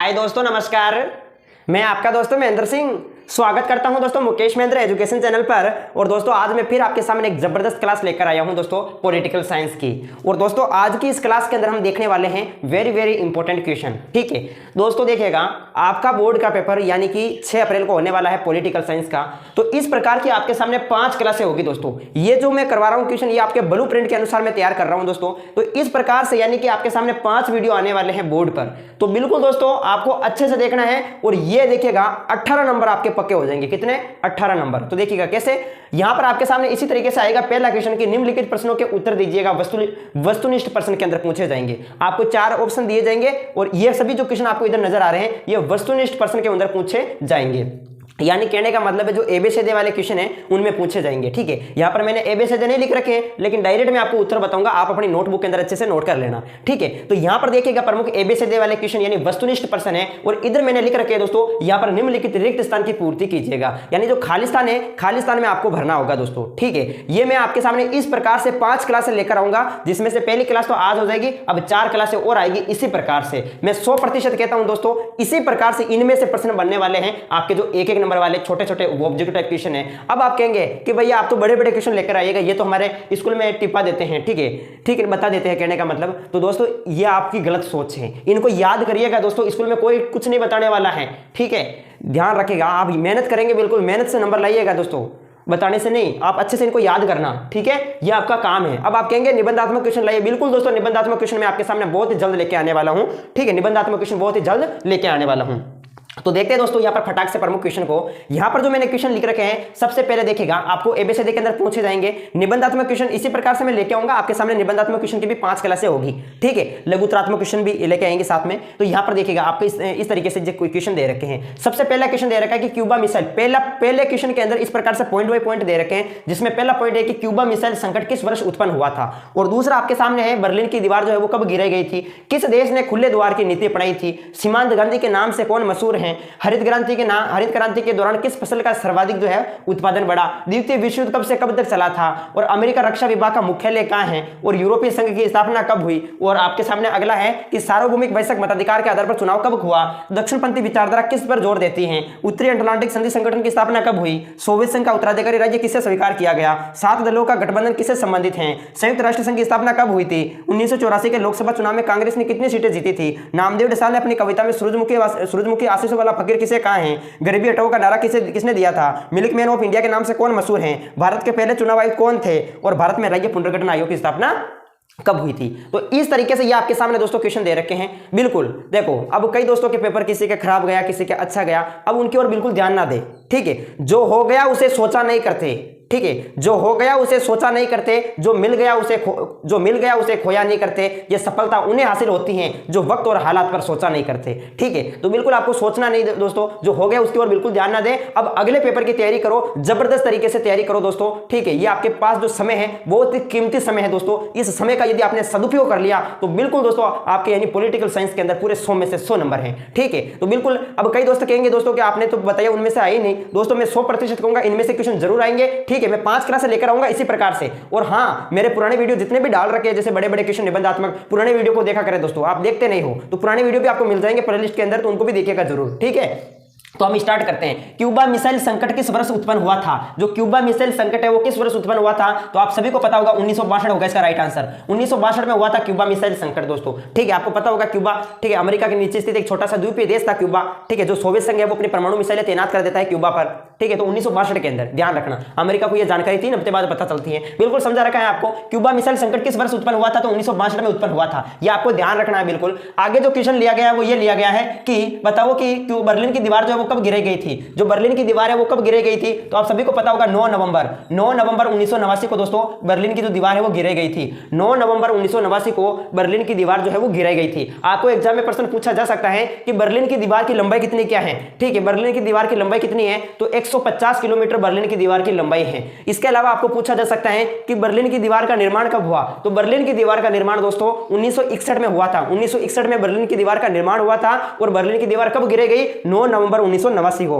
हाय दोस्तों, नमस्कार। मैं आपका दोस्तों महेंद्र सिंह स्वागत करता हूं दोस्तों मुकेश महेंद्र एजुकेशन चैनल पर। और दोस्तों आज मैं फिर आपके सामने एक जबरदस्त क्लास लेकर आया हूं दोस्तों पॉलिटिकल साइंस की। और दोस्तों आज की इस क्लास के अंदर हम देखने वाले हैं वेरी इंपॉर्टेंट क्वेश्चन। ठीक है दोस्तों, देखिएगा आपका बोर्ड का पेपर यानी कि 6 अप्रैल को होने वाला है पॉलिटिकल साइंस का। तो इस प्रकार की आपके सामने 5 क्लासें होगी दोस्तों। ये जो मैं करवा रहा हूँ क्वेश्चन, ये आपके ब्लू प्रिंट के अनुसार मैं तैयार कर रहा हूँ दोस्तों। तो इस प्रकार से यानी कि आपके सामने 5 वीडियो आने वाले हैं बोर्ड पर। तो बिल्कुल दोस्तों आपको अच्छे से देखना है। और ये देखिएगा 18 नंबर आपके पक्के हो जाएंगे। कितने? 18 नंबर। तो देखिएगा कैसे, यहां पर आपके सामने इसी तरीके से आएगा। पहला क्वेश्चन की निम्नलिखित प्रश्नों के उत्तर दीजिएगा, वस्तुनिष्ठ प्रश्न के अंदर पूछे जाएंगे। आपको 4 ऑप्शन दिए जाएंगे और ये सभी जो क्वेश्चन आपको इधर नजर आ रहे हैं ये वस्तुनिष्ठ प्रश्न के अंदर पूछे जाएंगे। यानी कहने का मतलब है जो एबीसीडी वाले क्वेश्चन है उनमें पूछे जाएंगे। ठीक है, यहां पर मैंने एबीसीडी नहीं लिख रखे हैं, लेकिन डायरेक्ट मैं आपको उत्तर बताऊंगा, आप अपनी नोटबुक के अंदर अच्छे से नोट कर लेना। ठीक है, तो यहां पर देखिएगा प्रमुख एबीसीडी वाले क्वेश्चन यानी वस्तुनिष्ठ प्रश्न है। और इधर मैंने लिख रखे हैं दोस्तों, यहां पर निम्नलिखित रिक्त स्थान की पूर्ति कीजिएगा। यानी जो खाली स्थान है, खाली स्थान में आपको भरना होगा दोस्तों। ठीक है, ये मैं आपके सामने इस प्रकार से 5 क्लासें लेकर आऊंगा, जिसमें से पहली क्लास तो आज हो जाएगी, अब 4 क्लासें और आएगी। इसी प्रकार से मैं 100% कहता हूं दोस्तों, इसी प्रकार से इनमें से प्रश्न बनने वाले हैं आपके जो 1-1 नंबर वाले छोटे छोटे ऑब्जेक्टिव टाइप क्वेश्चन है। अब आप कहेंगे कि भैया आप तो बड़े बड़े क्वेश्चन लेकर आइएगा, ये तो हमारे स्कूल में टिप्पा देते हैं। ठीक है, बता देते हैं। कहने का मतलब तो दोस्तों ये आपकी गलत सोच है, इनको याद करिएगा दोस्तों। स्कूल में कोई कुछ नहीं बताने वाला है। ठीक है, ध्यान रखिएगा, आप मेहनत करेंगे, बिल्कुल मेहनत से नंबर लाइएगा दोस्तों, बताने से नहीं। आप अच्छे से इनको याद करना। ठीक है, ये आपका काम है। अब आप कहेंगे निबंधात्मक क्वेश्चन लाइए। बिल्कुल दोस्तों, निबंधात्मक क्वेश्चन मैं आपके सामने बहुत ही जल्द लेके आने वाला हूं। ठीक है, निबंधात्मक क्वेश्चन बहुत ही जल्द लेके आने वाला हूं। तो देखते हैं दोस्तों यहाँ पर फटाक से प्रमुख क्वेश्चन को। यहाँ पर जो मैंने क्वेश्चन लिख रखे हैं, सबसे पहले देखिएगा आपको एबीसीडी के अंदर पूछे जाएंगे निबंधात्मक क्वेश्चन। इसी प्रकार से मैं लेके आऊंगा आपके सामने निबंधात्मक क्वेश्चन की भी 5 क्लासें होगी। ठीक है, लघुत्रात्मक क्वेश्चन भी लेके आएंगे साथ में। तो यहाँ पर देखिएगा आपको इस तरीके से जो क्वेश्चन दे रखे हैं। सबसे पहला क्वेश्चन दे रखा है कि क्यूबा मिसाइल, पहले क्वेश्चन के अंदर इस प्रकार से पॉइंट बाय पॉइंट दे रखे हैं, जिसमें पहला पॉइंट है कि क्यूबा मिसाइल संकट किस वर्ष उत्पन्न हुआ था। और दूसरा आपके सामने है बर्लिन की दीवार जो है वो कब गिराई गई थी, किस देश ने खुले द्वार की नीति अपनाई थी, सीमांत गांधी के नाम से कौन मशहूर है, हरित क्रांति के दौरान किस फसल का सर्वाधिक जो है उत्पादन बढ़ा, द्वितीय विश्व युद्ध कब से कब तक चला था, और अमेरिका रक्षा विभाग का मुख्यालय कहां है, और यूरोपीय संघ की स्थापना कब हुई। और आपके सामने अगला है कि सार्वभौमिक वयस्क मताधिकार के आधार पर चुनाव कब हुआ, दक्षिणपंथी विचारधारा किस पर जोर देती है, उत्तरी अटलांटिक संधि संगठन की स्थापना कब हुई, सोवियत संघ का उत्तराधिकारी राज्य किसे स्वीकार किया गया, 7 दलों का गठबंधन किससे संबंधित है, संयुक्त राष्ट्र संघ की स्थापना कब हुई थी, 1984 के लोकसभा चुनाव में कांग्रेस ने कितनी सीटें जीती थी, नामदेव डेसाल ने अपनी कविता में सूरजमुखी आशीष वाला फकीर किसे कहा है, गरीबी हटाओ का नारा किसने दिया था, मिल्क मैन ऑफ इंडिया के नाम से कौन मशहूर है, भारत के पहले चुनाव आयुक्त कौन थे, और भारत में राज्य पुनर्गठन आयोग की स्थापना कब हुई थी। तो इस तरीके से ये आपके सामने दोस्तों क्वेश्चन दे रखे हैं। बिल्कुल देखो, अब कई दोस्तों के पेपर किसी के खराब गया, किसी के अच्छा गया, अब उनकी ओर बिल्कुल ध्यान ना दे। ठीक है, जो हो गया उसे सोचा नहीं करते। ठीक है, जो हो गया उसे सोचा नहीं करते, जो मिल गया उसे खोया नहीं करते। ये सफलता उन्हें हासिल होती है जो वक्त और हालात पर सोचा नहीं करते। ठीक है, तो बिल्कुल आपको सोचना नहीं दोस्तों, जो हो गया उसकी ओर बिल्कुल ध्यान ना दे। अब अगले पेपर की तैयारी करो, जबरदस्त तरीके से तैयारी करो दोस्तों। ठीक है, ये आपके पास जो समय है बहुत ही कीमती समय है दोस्तों। इस समय का यदि आपने सदुपयोग कर लिया तो बिल्कुल दोस्तों आपके यानी पॉलिटिकल साइंस के अंदर पूरे 100 में से 100 नंबर है। ठीक है, तो बिल्कुल अब कई दोस्त कहेंगे दोस्तों कि आपने तो बताया उनमें से आए नहीं। दोस्तों मैं 100% कहूंगा इनमें से क्वेश्चन जरूर आएंगे। ठीक है, मैं 5 क्लास लेकर आऊंगा इसी प्रकार से। और हां, मेरे पुराने वीडियो जितने भी डाल रखे हैं, जैसे बड़े बड़े क्वेश्चन निबंधात्मक, पुराने वीडियो को देखा करें दोस्तों। आप देखते नहीं हो तो पुराने वीडियो भी आपको मिल जाएंगे प्लेलिस्ट के अंदर, तो उनको भी देखिएगा जरूर। ठीक है, तो हम स्टार्ट करते हैं। क्यूबा मिसाइल संकट किस वर्ष उत्पन्न हुआ था। जो क्यूबा मिसाइल संकट है वो किस वर्ष उत्पन्न हुआ था, तो आप सभी को पता होगा 1962 होगा इसका राइट आंसर। 1962 में हुआ था क्यूबा मिसाइल संकट दोस्तों। ठीक है, आपको पता होगा क्यूबा, ठीक है, अमेरिका के नीचे स्थित एक छोटा सा द्वीपीय देश था क्यूबा। ठीक है, जो सोवियत संघ है वो अपनी परमाणु मिसाइलें तैनात कर देता है क्यूबा पर। ठीक है, तो 1962 के अंदर ध्यान रखना, अमेरिका को यह जानकारी 3 हफ्ते बाद पता चलती है। बिल्कुल समझा रखा है आपको। क्यूबा मिसाइल संकट किस वर्ष उत्पन्न हुआ था, तो 1962 में उत्पन्न हुआ था। यह आपको ध्यान रखना है बिल्कुल। आगे जो क्वेश्चन लिया गया है वो ये लिया गया है कि बताओ कि बर्लिन की दीवार जो है वो कब गिराई गई थी। जो बर्लिन की दीवार है वो कब गिराई गई थी, तो आप सभी को पता होगा 9 नवंबर 1989 को दोस्तों बर्लिन की जो दीवार है वो गिराई गई थी। 9 नवंबर 1989 को बर्लिन की दीवार जो है वो गिराई गई थी। आपको एग्जाम में प्रश्न पूछा जा सकता है कि बर्लिन की दीवार की लंबाई कितनी क्या है। ठीक है, बर्लिन की दीवार की लंबाई कितनी है, तो 150 किलोमीटर बर्लिन की दीवार की लंबाई है। इसके अलावा आपको पूछा जा सकता है कि बर्लिन की दीवार का निर्माण कब हुआ, तो बर्लिन की दीवार का निर्माण दोस्तों 1961 में हुआ था। 1961 में बर्लिन की दीवार का निर्माण हुआ था। और बर्लिन की दीवार कब गिराई गई, 9 नवंबर 1989 को।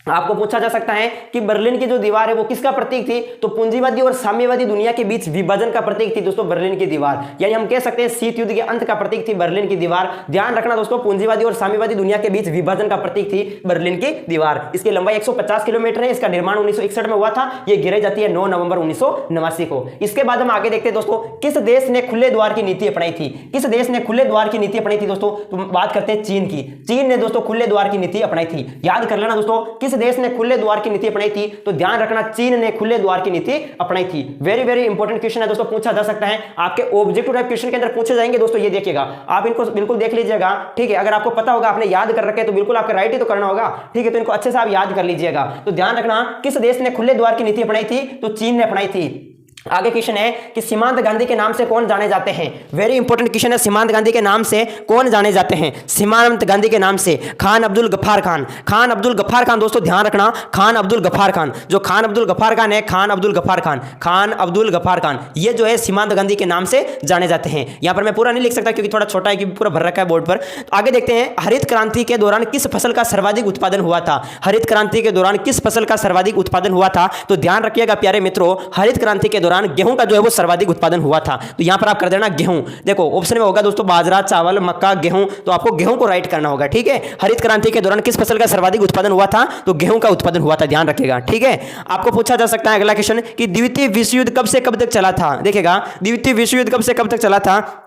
आपको पूछा जा सकता है कि बर्लिन की जो दीवार है वो किसका प्रतीक थी, तो पूंजीवादी और साम्यवादी दुनिया के बीच विभाजन का प्रतीक थी दोस्तों बर्लिन की दीवार, यानी हम कह सकते हैं शीत युद्ध के अंत का प्रतीक थी बर्लिन की दीवार। ध्यान रखना दोस्तों, पूंजीवादी और साम्यवादी दुनिया के बीच विभाजन का प्रतीक थी बर्लिन की दीवार। इसकी लंबाई 150 किलोमीटर है। इसका निर्माण 1961 में हुआ था। यह गिराई जाती है 9 नवंबर 1989 को। इसके बाद हम आगे देखते हैं दोस्तों, किस देश ने खुले द्वार की नीति अपनाई थी। किस देश ने खुले द्वार की नीति अपनाई थी दोस्तों, तो बात करते हैं चीन की। चीन ने दोस्तों खुले द्वार की नीति अपनाई थी। याद कर लेना दोस्तों, किस देश ने खुले द्वार की नीति अपनाई थी, तो ध्यान रखना चीन ने खुले द्वार की नीति अपनाई थी। वेरी वेरी इंपॉर्टेंट क्वेश्चन है दोस्तों, पूछा जा सकता है आपके ऑब्जेक्टिव टाइप क्वेश्चन के अंदर पूछे जाएंगे दोस्तों। ये देखिएगा, आप इनको बिल्कुल देख लीजिएगा, ठीक है। अगर आपको पता होगा, आपने याद कर रखे तो बिल्कुल आपका राइट ही तो करना होगा, ठीक है। तो इनको अच्छे से आप याद कर लीजिएगा। तो ध्यान रखना, किस देश ने खुले द्वार की नीति अपनाई थी, तो चीन ने अपनाई थी। आगे क्वेश्चन है कि सीमांत गांधी के नाम से कौन जाने जाते हैं। वेरी इंपॉर्टेंट क्वेश्चन है, सीमांत गांधी के नाम से कौन जाने जाते हैं। सीमांत गांधी के नाम से खान अब्दुल गफ्फार खान। खान अब्दुल गफ्फार खान दोस्तों, ध्यान रखना, खान अब्दुल गफ्फार खान, जो खान अब्दुल गफ्फार खान है, खान अब्दुल गफ्फार खान, खान अब्दुल गफ्फार खान, ये जो है सीमांत गांधी के नाम से जाने जाते हैं। यहां पर मैं पूरा नहीं लिख सकता क्योंकि थोड़ा छोटा है, कि पूरा भर रखा है बोर्ड पर। तो आगे देखते हैं, हरित क्रांति के दौरान किस फसल का सर्वाधिक उत्पादन हुआ था। हरित क्रांति के दौरान किस फसल का सर्वाधिक उत्पादन हुआ था, तो ध्यान रखिएगा प्यारे मित्रों, हरित क्रांति के दौरान गेहूं का जो है वो सर्वाधिक उत्पादन हुआ था। तो यहां पर आप कर देना गेहूं। देखो ऑप्शन में होगा दोस्तों बाजरा, चावल, मक्का, गेहूं, तो आपको गेहूं को राइट करना होगा, ठीक है। हरित क्रांति के दौरान किस फसल का सर्वाधिक उत्पादन हुआ था, तो गेहूं का उत्पादन हुआ था, ध्यान रखिएगा, ठीक है। आपको पूछा जा सकता है अगला क्वेश्चन कि द्वितीय विश्व युद्ध कब से कब तक चला था। देखिएगा, द्वितीय विश्व युद्ध कब से कब तक चला था,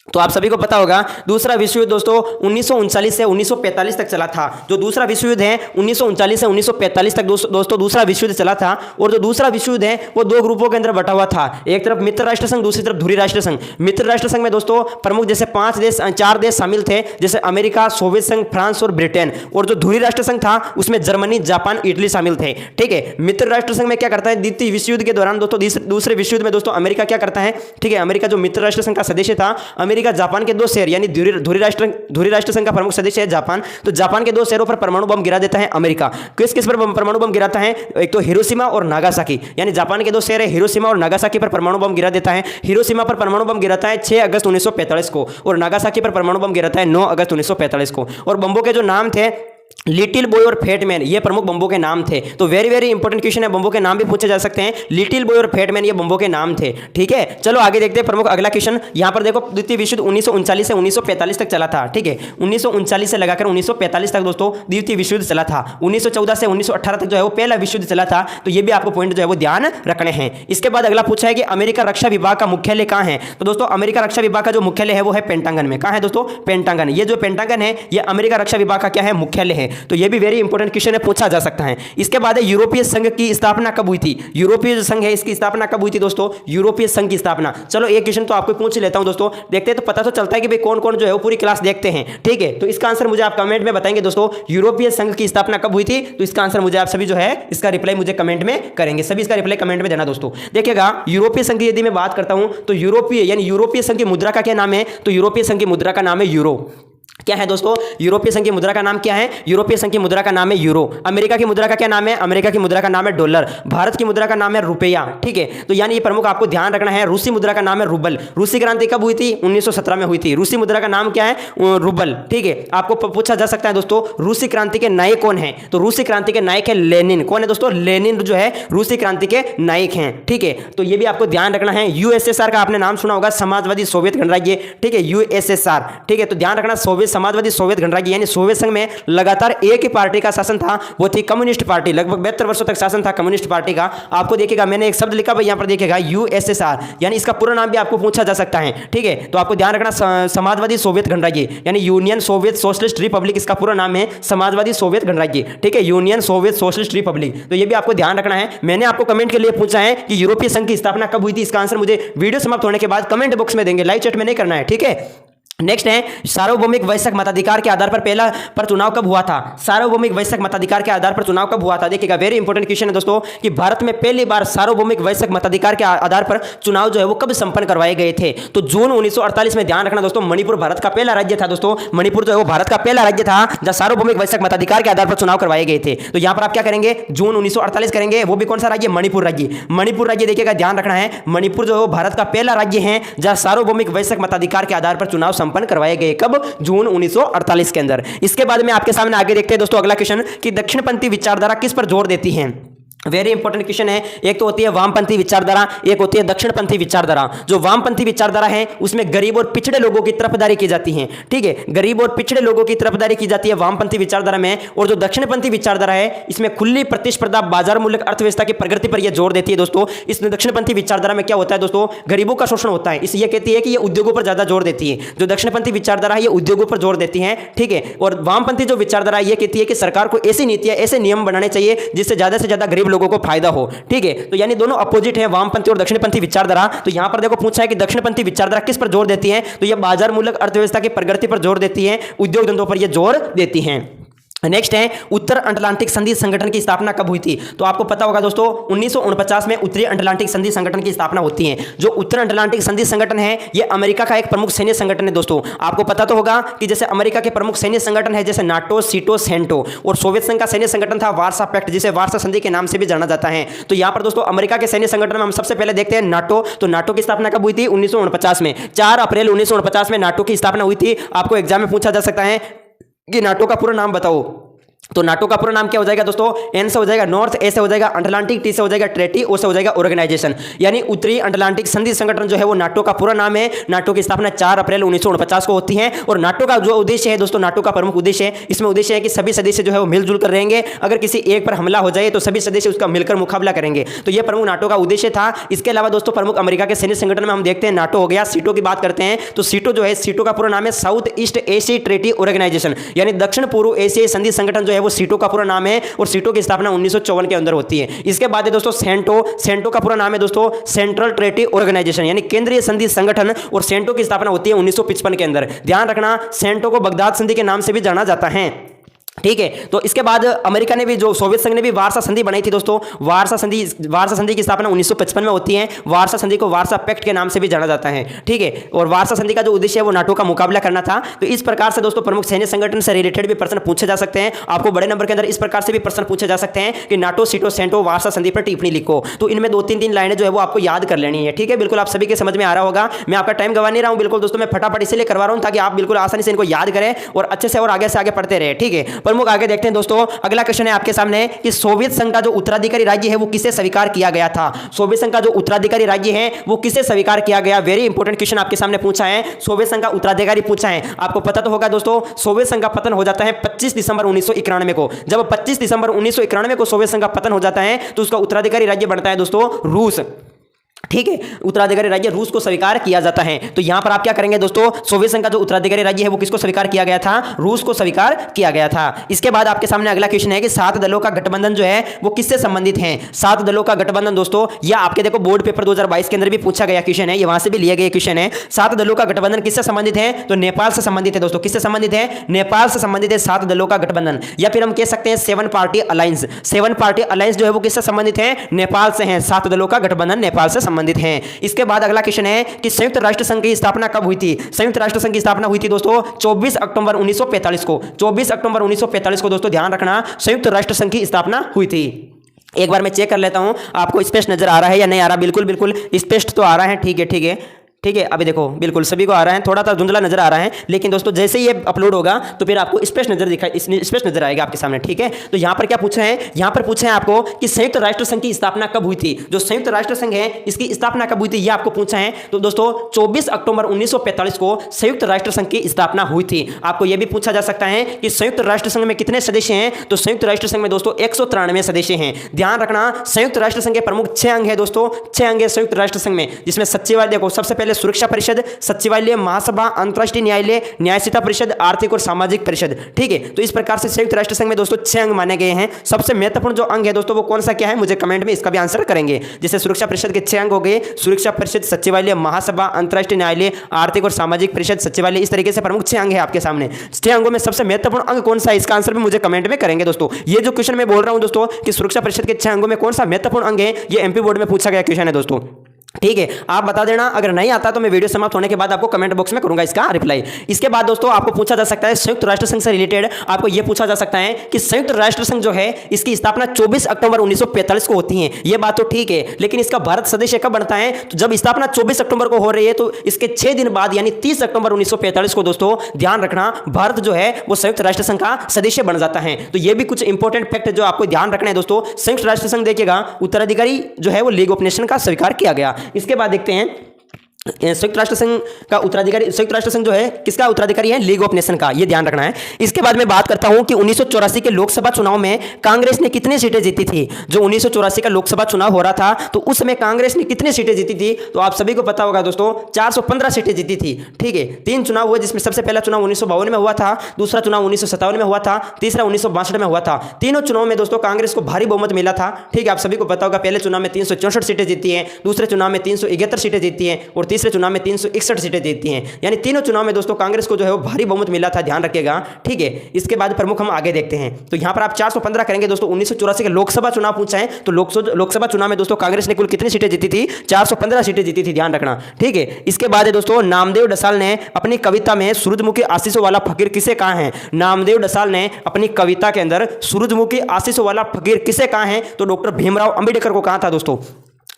तो आप सभी को पता होगा दूसरा विश्व युद्ध दोस्तों 1939 से 1945 तक चला था। जो दूसरा विश्व युद्ध है 1939 से 1945 तक दोस्तों दूसरा विश्व युद्ध चला था। और जो दूसरा विश्व युद्ध है वो दो ग्रुपों के अंदर बटा हुआ था, एक तरफ मित्र राष्ट्र संघ, दूसरी तरफ धुरी राष्ट्र संघ। मित्र राष्ट्र संघ में दोस्तों प्रमुख जैसे 4 देश शामिल थे, जैसे अमेरिका, सोवियत संघ, फ्रांस और ब्रिटेन। और जो धुरी राष्ट्र संघ था उसमें जर्मनी, जापान, इटली शामिल थे, ठीक है। मित्र राष्ट्र संघ में क्या करता है, द्वितीय विश्व युद्ध के दौरान दोस्तों दूसरे विश्व युद्ध में दोस्तों अमेरिका क्या करता है, ठीक है। अमेरिका जो मित्र राष्ट्र संघ का सदस्य था, अमेरिका जापान के 2 शहर यानी धुरी राष्ट्र संघ का प्रमुख सदस्य है जापान, तो जापान के 2 शहरों पर परमाणु बम गिरा देता है अमेरिका। किस किस पर परमाणु बम गिराता है, एक तो हिरोशिमा और नागासाकी, यानी जापान के 2 शहर है हिरोशिमा और नागासाकी पर परमाणु बम गिरा देता है। हिरोशिमा पर परमाणु बम गिराता है 6 अगस्त 1945 को और नागासाकी पर परमाणु बम गिराता है 9 अगस्त 1945 को। और बम्बों के जो नाम थे लिटिल बॉय और फैटमैन, ये प्रमुख बम्बों के नाम थे। तो वेरी वेरी इंपॉर्टेंट क्वेश्चन है, बम्बों के नाम भी पूछे जा सकते हैं। लिटिल बॉय और फैटमैन ये बम्बों के नाम थे, ठीक है। चलो आगे देखते हैं प्रमुख अगला क्वेश्चन। यहां पर देखो द्वितीय विश्व युद्ध 1939 से 1945 तक चला था, ठीक है। 1939 से लगाकर 1945 तक दोस्तों द्वितीय विश्व युद्ध चला था। 1914 से 1918 तक जो है वो पहला विश्व युद्ध चला था। तो ये भी आपको पॉइंट जो है वो ध्यान रखने हैं। इसके बाद अगला पूछा है कि अमेरिका रक्षा विभाग का मुख्यालय कहां है। तो दोस्तों अमेरिका रक्षा विभाग का जो मुख्यालय है वो है पेंटागन में। कहां है दोस्तों, पेंटागन। ये जो पेंटागन है ये अमेरिका रक्षा विभाग का क्या है, मुख्यालय है। तो ये भी वेरी इंपॉर्टेंट क्वेश्चन है, पूछा जा सकता है। इसके बाद है यूरोपीय संघ की स्थापना कब हुई थी। यूरोपीय जो संघ है इसकी स्थापना कब हुई थी दोस्तों, यूरोपीय संघ की स्थापना। चलो एक क्वेश्चन तो आपको पूछ लेता हूं दोस्तों, देखते हैं तो पता तो चलता है कि भाई कौन कौन जो है वो पूरी क्लास देखते हैं, ठीक है। तो इसका आंसर मुझे आप कमेंट में बताएंगे दोस्तों, यूरोपीय संघ की स्थापना कब हुई थी। तो इसका आंसर मुझे आप सभी जो है इसका रिप्लाई मुझे कमेंट में करेंगे, सभी इसका रिप्लाई कमेंट में देना दोस्तों। देखिएगा यूरोपीय संघ की यदि मैं बात करता हूं तो यूरोपीय यानी यूरोपीय संघ की मुद्रा का क्या नाम है, तो यूरोपीय संघ की मुद्रा का नाम है यूरो। क्या है दोस्तों, यूरोपीय संघ की मुद्रा का नाम क्या है, यूरोपीय संघ की मुद्रा का नाम है यूरो। अमेरिका की मुद्रा का क्या नाम है, अमेरिका की मुद्रा का नाम है डॉलर। भारत की मुद्रा का नाम है रुपया, ठीक है। तो यानी ये प्रमुख आपको ध्यान रखना है। रूसी मुद्रा का नाम है रूबल। रूसी क्रांति कब हुई थी, 1917 में हुई थी। रूसी मुद्रा का नाम क्या है, रूबल, ठीक है। आपको पूछा जा सकता है दोस्तों रूसी क्रांति के नायक कौन है, तो रूसी क्रांति के नायक है लेनिन। कौन है दोस्तों, लेनिन जो है रूसी क्रांति के नायक हैं, ठीक है। तो ये भी आपको ध्यान रखना है। यूएसएसआर का आपने नाम सुना होगा, समाजवादी सोवियत गणराज्य, ठीक है, यूएसएसआर, ठीक है। तो ध्यान रखना समाजवादी सोवियत गणराज्य यानी सोवियत संघ में लगातार एक ही पार्टी का शासन था, वो थी कम्युनिस्ट पार्टी। लगभग 72 वर्षों तक शासन था कम्युनिस्ट पार्टी का। आपको देखिएगा मैंने एक शब्द लिखा भाई यहां पर देखिएगा यूएसएसआर, यानी इसका पूरा नाम भी आपको पूछा जा सकता है, ठीक है। तो आपको ध्यान रखना समाजवादी सोवियत गणराज्य यानी यूनियन सोवियत सोशलिस्ट रिपब्लिक, इसका पूरा नाम है समाजवादी सोवियत गणराज्य, ठीक है, यूनियन सोवियत सोशलिस्ट रिपब्लिक। तो ये भी आपको ध्यान रखना है। मैंने आपको कमेंट के लिए पूछा है कि यूरोपीय संघ की स्थापना कब हुई थी, इसका आंसर मुझे वीडियो समाप्त होने के बाद कमेंट बॉक्स में देंगे, लाइव चैट में नहीं करना है, ठीक है। नेक्स्ट है सार्वभौमिक वयस्क मताधिकार के आधार पर पहला चुनाव कब हुआ था। सार्वभौमिक वयस्क मताधिकार के आधार पर चुनाव कब हुआ था। देखिएगा वेरी इंपॉर्टेंट क्वेश्चन है दोस्तों कि भारत में पहली बार सार्वभौमिक वयस्क मताधिकार के आधार पर चुनाव जो है वो कब संपन्न करवाए गए थे। तो जून 1948 में। ध्यान रखना दोस्तों मणिपुर भारत का पहला राज्य था दोस्तों, मणिपुर जो है वो भारत का पहला राज्य था जहां सार्वभौमिक वयस्क मताधिकार के आधार पर चुनाव करवाए गए थे। तो यहां पर आप क्या करेंगे, जून 1948 करेंगे। वो भी कौन सा राज्य, मणिपुर राज्य। मणिपुर राज्य देखिएगा ध्यान रखना है, मणिपुर जो है वो भारत का पहला राज्य है जहां सार्वभौमिक वयस्क मताधिकार के आधार पर चुनाव संपन्न करवाए गए। कब? जून 1948 के अंदर। इसके बाद में आपके सामने आगे देखते हैं दोस्तों अगला क्वेश्चन कि दक्षिणपंथी विचारधारा किस पर जोर देती है। वेरी इंपॉर्टेंट क्वेश्चन है। एक तो होती है वामपंथी विचारधारा, एक होती है दक्षिणपंथी विचारधारा। जो वामपंथी विचारधारा है उसमें गरीब और पिछड़े लोगों की तरफदारी की जाती है। ठीक है, गरीब और पिछड़े लोगों की तरफदारी की जाती है वामपंथी विचारधारा में। और जो दक्षिणपंथी विचारधारा है इसमें खुली प्रतिस्पर्धा, बाजार मूलक अर्थव्यवस्था की प्रगति पर यह जोर देती है दोस्तों। इस दक्षिणपंथी विचारधारा में क्या होता है दोस्तों? गरीबों का शोषण होता है। इसलिए कहती है कि यह उद्योगों पर ज्यादा जोर देती है। जो दक्षिणपंथी विचारधारा है यह उद्योगों पर जोर देती है। ठीक है, और वामपंथी जो विचारधारा है यह कहती है कि सरकार को ऐसी नीतियां, ऐसे नियम बनाने चाहिए जिससे ज्यादा से ज्यादा गरीब लोगों को फायदा हो। ठीक है, तो यानी दोनों अपोजिट है, वामपंथी और दक्षिणपंथी विचारधारा। तो यहां पर देखो पूछा है कि दक्षिणपंथी विचारधारा किस पर जोर देती है, तो यह बाजार मूलक अर्थव्यवस्था की प्रगति पर जोर देती है, उद्योग धंधों पर यह जोर देती है। नेक्स्ट है उत्तर अटलांटिक संधि संगठन की स्थापना कब हुई थी। तो आपको पता होगा दोस्तों 1949 में उत्तरी अटलांटिक संधि संगठन की स्थापना होती है। जो उत्तर अटलांटिक संधि संगठन है यह अमेरिका का एक प्रमुख सैन्य संगठन है दोस्तों। आपको पता तो होगा कि जैसे अमेरिका के प्रमुख सैन्य संगठन है जैसे नाटो, सीटो, सेंटो, और सोवियत संघ का सैन्य संगठन था वार्सा पैक्ट, जिसे वार्सा संधि के नाम से भी जाना जाता है। तो यहां पर दोस्तों अमेरिका के सैन्य संगठन में हम सबसे पहले देखते हैं नाटो। तो नाटो की स्थापना कब हुई थी? 1949 में। 4 अप्रैल 1949 में नाटो की स्थापना हुई थी। आपको एग्जाम में पूछा जा सकता है कि नाटो का पूरा नाम बताओ। तो नाटो का पूरा नाम क्या हो जाएगा दोस्तों? एन से हो जाएगा नॉर्थ, ए से हो जाएगा अटलांटिक, टी से हो जाएगा ट्रेटी, ओ से हो जाएगा ऑर्गेनाइजेशन, यानी उत्तरी अटलांटिक संधि संगठन जो है वो नाटो का पूरा नाम है। नाटो की स्थापना 4 अप्रैल 1949 को होती है। और नाटो का जो उद्देश्य है दोस्तों, नाटो का प्रमुख उद्देश्य है, इसमें उद्देश्य है कि सभी सदस्य जो है वो मिलजुल कर रहेंगे। अगर किसी एक पर हमला हो जाए तो सभी सदस्य उसका मिलकर मुकाबला करेंगे। तो यह प्रमुख नाटो का उद्देश्य था। इसके अलावा दोस्तों प्रमुख अमेरिका के सैन्य संगठन में हम देखते हैं नाटो हो गया। सीटो की बात करते हैं तो सीटो जो है, सीटो का पूरा नाम है साउथ ईस्ट एशियाई ट्रेटी ऑर्गेनाइजेशन, यानी दक्षिण पूर्व एशियाई संधि संगठन जो है वो सीटो का पूरा नाम है। और सीटो की स्थापना 1954 के अंदर होती है। इसके बाद है दोस्तों सेंटो। सेंटो का पूरा नाम है दोस्तों सेंट्रल ट्रेटी ऑर्गेनाइजेशन, यानी केंद्रीय संधि संगठन। और सेंटो की स्थापना होती है 1955 के अंदर। ध्यान रखना, सेंटो को बगदाद संधि के नाम से भी जाना जाता है। ठीक है, तो इसके बाद अमेरिका ने भी, जो सोवियत संघ ने भी वार्सा संधि बनाई थी दोस्तों। वार्सा संधि की स्थापना 1955 में होती है। वार्सा संधि को वार्सा पैक्ट के नाम से भी जाना जाता है। ठीक है, और वार्सा संधि का जो उद्देश्य है वो नाटो का मुकाबला करना था। तो इस प्रकार से दोस्तों प्रमुख सैन्य संगठन से रिलेटेड भी प्रश्न पूछे जा सकते हैं। आपको बड़े नंबर के अंदर इस प्रकार से भी प्रश्न पूछे जा सकते हैं कि नाटो, सीटो, सेंटो, वार्सा संधि पर टिप्पणी लिखो। तो इनमें 2-3 लाइनें जो है वो आपको याद कर लेनी है। ठीक है, बिल्कुल आप सभी के समझ में आ रहा होगा। मैं आपका टाइम गवा नहीं रहा हूं बिल्कुल दोस्तों, मैं फटाफट इसलिए करवा रहा हूं ताकि आप बिल्कुल आसानी से इनको याद करें और अच्छे से और आगे से आगे पढ़ते रहे। ठीक है, प्रमुख आगे देखते हैं दोस्तों। अगला क्वेश्चन है आपके सामने कि सोवियत संघ का जो उत्तराधिकारी राज्य है वो किसे स्वीकार किया गया था। सोवियत संघ का जो उत्तराधिकारी राज्य है वो किसे स्वीकार किया गया। वेरी इंपॉर्टेंट क्वेश्चन आपके सामने पूछा है। सोवियत संघ का उत्तराधिकारी पूछा है। आपको पता तो होगा दोस्तों सोवियत संघ का पतन हो जाता है 25 दिसंबर 1991 को। जब 25 दिसंबर 1991 को सोवियत संघ का पतन हो जाता है तो उसका उत्तराधिकारी राज्य बनता है दोस्तों रूस। ठीक है, उत्तराधिकारी राज्य रूस को स्वीकार किया जाता है। तो यहां पर आप क्या करेंगे दोस्तों, सोवियत संघ का जो उत्तराधिकारी राज्य है वो किसको स्वीकार किया गया था? रूस को स्वीकार किया गया था। इसके बाद आपके सामने अगला क्वेश्चन है कि 7 दलों का गठबंधन जो है वो किससे संबंधित है। 7 दलों का गठबंधन दोस्तों, यह आपके देखो बोर्ड पेपर 2022 के अंदर भी पूछा गया क्वेश्चन है, ये वहां से भी लिया गया क्वेश्चन है। 7 दलों का गठबंधन किससे संबंधित है? तो नेपाल से संबंधित है दोस्तों। किससे संबंधित है? नेपाल से संबंधित है 7 दलों का गठबंधन, या फिर हम कह सकते हैं 7 पार्टी अलायंस। 7 पार्टी अलायंस जो है वो किससे संबंधित है? नेपाल से है। 7 दलों का गठबंधन नेपाल से संबंधित है। इसके बाद अगला क्वेश्चन है कि संयुक्त राष्ट्र संघ की स्थापना कब हुई थी। संयुक्त राष्ट्र संघ की स्थापना हुई थी दोस्तों 24 अक्टूबर 1945 को। 24 अक्टूबर 1945 को दोस्तों ध्यान रखना, संयुक्त राष्ट्र संघ की स्थापना हुई थी। एक बार मैं चेक कर लेता हूं आपको स्पष्ट नजर आ रहा है या नहीं आ रहा। बिल्कुल बिल्कुल स्पष्ट तो आ रहा है। ठीक है ठीक है ठीक है, अभी देखो बिल्कुल सभी को आ रहा है, थोड़ा सा धुंधला नजर आ रहा है, लेकिन दोस्तों जैसे ही ये अपलोड होगा तो फिर आपको स्पष्ट नजर आएगा आपके सामने। ठीक है, तो यहाँ पर क्या पूछा है, यहाँ पर पूछा है आपको कि संयुक्त राष्ट्र संघ की स्थापना कब हुई थी। जो संयुक्त राष्ट्र संघ है इसकी स्थापना कब हुई थी ये आपको पूछा है। तो दोस्तों 24 अक्टूबर 1945 को संयुक्त राष्ट्र संघ की स्थापना हुई थी। आपको यह भी पूछा जा सकता है कि संयुक्त राष्ट्र संघ में कितने सदस्य हैं। तो संयुक्त राष्ट्र संघ में दोस्तों 193 सदस्य हैं। ध्यान रखना, संयुक्त राष्ट्र संघ के प्रमुख 6 अंग है दोस्तों, 6 अंग है संयुक्त राष्ट्र संघ में, जिसमें सचिवालय देखो सबसे पहले सुरक्षा परिषद, सचिवालय, महासभा, अंतरराष्ट्रीय न्यायालय, न्यायसिता परिषद, आर्थिक और सामाजिक परिषद। ठीक है, तो इस प्रकार से संयुक्त राष्ट्र संघ में दोस्तों 6 अंग माने गए हैं। सबसे महत्वपूर्ण जो अंग है दोस्तों वो कौन सा क्या है, मुझे कमेंट में इसका भी आंसर करेंगे। जैसे सुरक्षा परिषद के 6 अंग हो गए, सुरक्षा परिषद, सचिवालय, महासभा, अंतरराष्ट्रीय न्यायालय, आर्थिक और सामाजिक परिषद, सचिवालय, इस तरीके से प्रमुख 6 अंग है आपके सामने। 6 अंगों में सबसे महत्वपूर्ण अंग कौन सा है, इसका आंसर भी मुझे कमेंट में करेंगे दोस्तों। ये जो क्वेश्चन मैं बोल रहा हूं दोस्तों कि सुरक्षा परिषद के 6 अंगों में कौन सा महत्वपूर्ण अंग है, ये एमपी बोर्ड में पूछा गया क्वेश्चन है दोस्तों। ठीक है, आप बता देना, अगर नहीं आता तो मैं वीडियो समाप्त होने के बाद आपको कमेंट बॉक्स में करूंगा इसका रिप्लाई। इसके बाद दोस्तों आपको पूछा जा सकता है संयुक्त राष्ट्र संघ से रिलेटेड, आपको यह पूछा जा सकता है कि संयुक्त राष्ट्र संघ जो है इसकी स्थापना 24 अक्टूबर 1945 को होती है। यह बात तो ठीक है, लेकिन इसका भारत सदस्य कब बनता है? तो जब स्थापना 24 अक्टूबर को हो रही है तो इसके 6 दिन बाद यानी 30 अक्टूबर 1945 को दोस्तों ध्यान रखना भारत जो है वो संयुक्त राष्ट्र संघ का सदस्य बन जाता है। तो यह भी कुछ इंपॉर्टेंट फैक्ट जो आपको ध्यान रखना है दोस्तों। संयुक्त राष्ट्र संघ देखिएगा उत्तराधिकारी जो है वो लीग ऑफ नेशन का स्वीकार किया गया। इसके बाद देखते हैं संयुक्त राष्ट्र संघ का उत्तराधिकारी, संयुक्त राष्ट्र संघ जो है किसका उत्तराधिकारी है? लीग ऑफ नेशन का, ये ध्यान रखना है। इसके बाद मैं बात करता हूं कि 1984 के लोकसभा चुनाव में कांग्रेस ने कितनी सीटें जीती थी। जो 1984 का लोकसभा चुनाव हो रहा था तो उस समय कांग्रेस ने कितनी सीटें जीती थी? तो आप सभी को पता होगा दोस्तों 415 सीटें जीती थी। ठीक है, 3 चुनाव हुए जिसमें सबसे पहला चुनाव 1952 में हुआ था, दूसरा चुनाव 1957 में हुआ था, तीसरा 1962 में हुआ था। तीनों चुनाव में दोस्तों कांग्रेस को भारी बहुमत मिला था। ठीक है, आप सभी को पता होगा पहले चुनाव में 364 सीटें जीती हैं, दूसरे चुनाव में 371 सीटें जीती हैं और तीसरे चुनाव में 361 सीटें जीती हैं। यानी तीनों चुनाव में दोस्तों कांग्रेस को जो है वो भारी बहुमत मिला था, ध्यान रखिएगा। ठीक है, इसके बाद प्रमुख हम आगे देखते हैं। तो यहां पर आप 415 करेंगे दोस्तों। 1984 के लोकसभा चुनाव पूछा है तो लोकसभा चुनाव में दोस्तों कांग्रेस ने कुल कितनी सीटें जीती थी? 415 सीटें जीती थी, ध्यान रखना। ठीक है, इसके बाद है दोस्तों नामदेव डसाल ने अपनी कविता में सूरजमुखी आशीषों वाला फकीर किसे कहा है? नामदेव डसाल ने अपनी कविता के अंदर सूरजमुखी आशीषों वाला फकीर किसे कहा है? तो डॉक्टर भीमराव अंबेडकर को कहा था दोस्तों।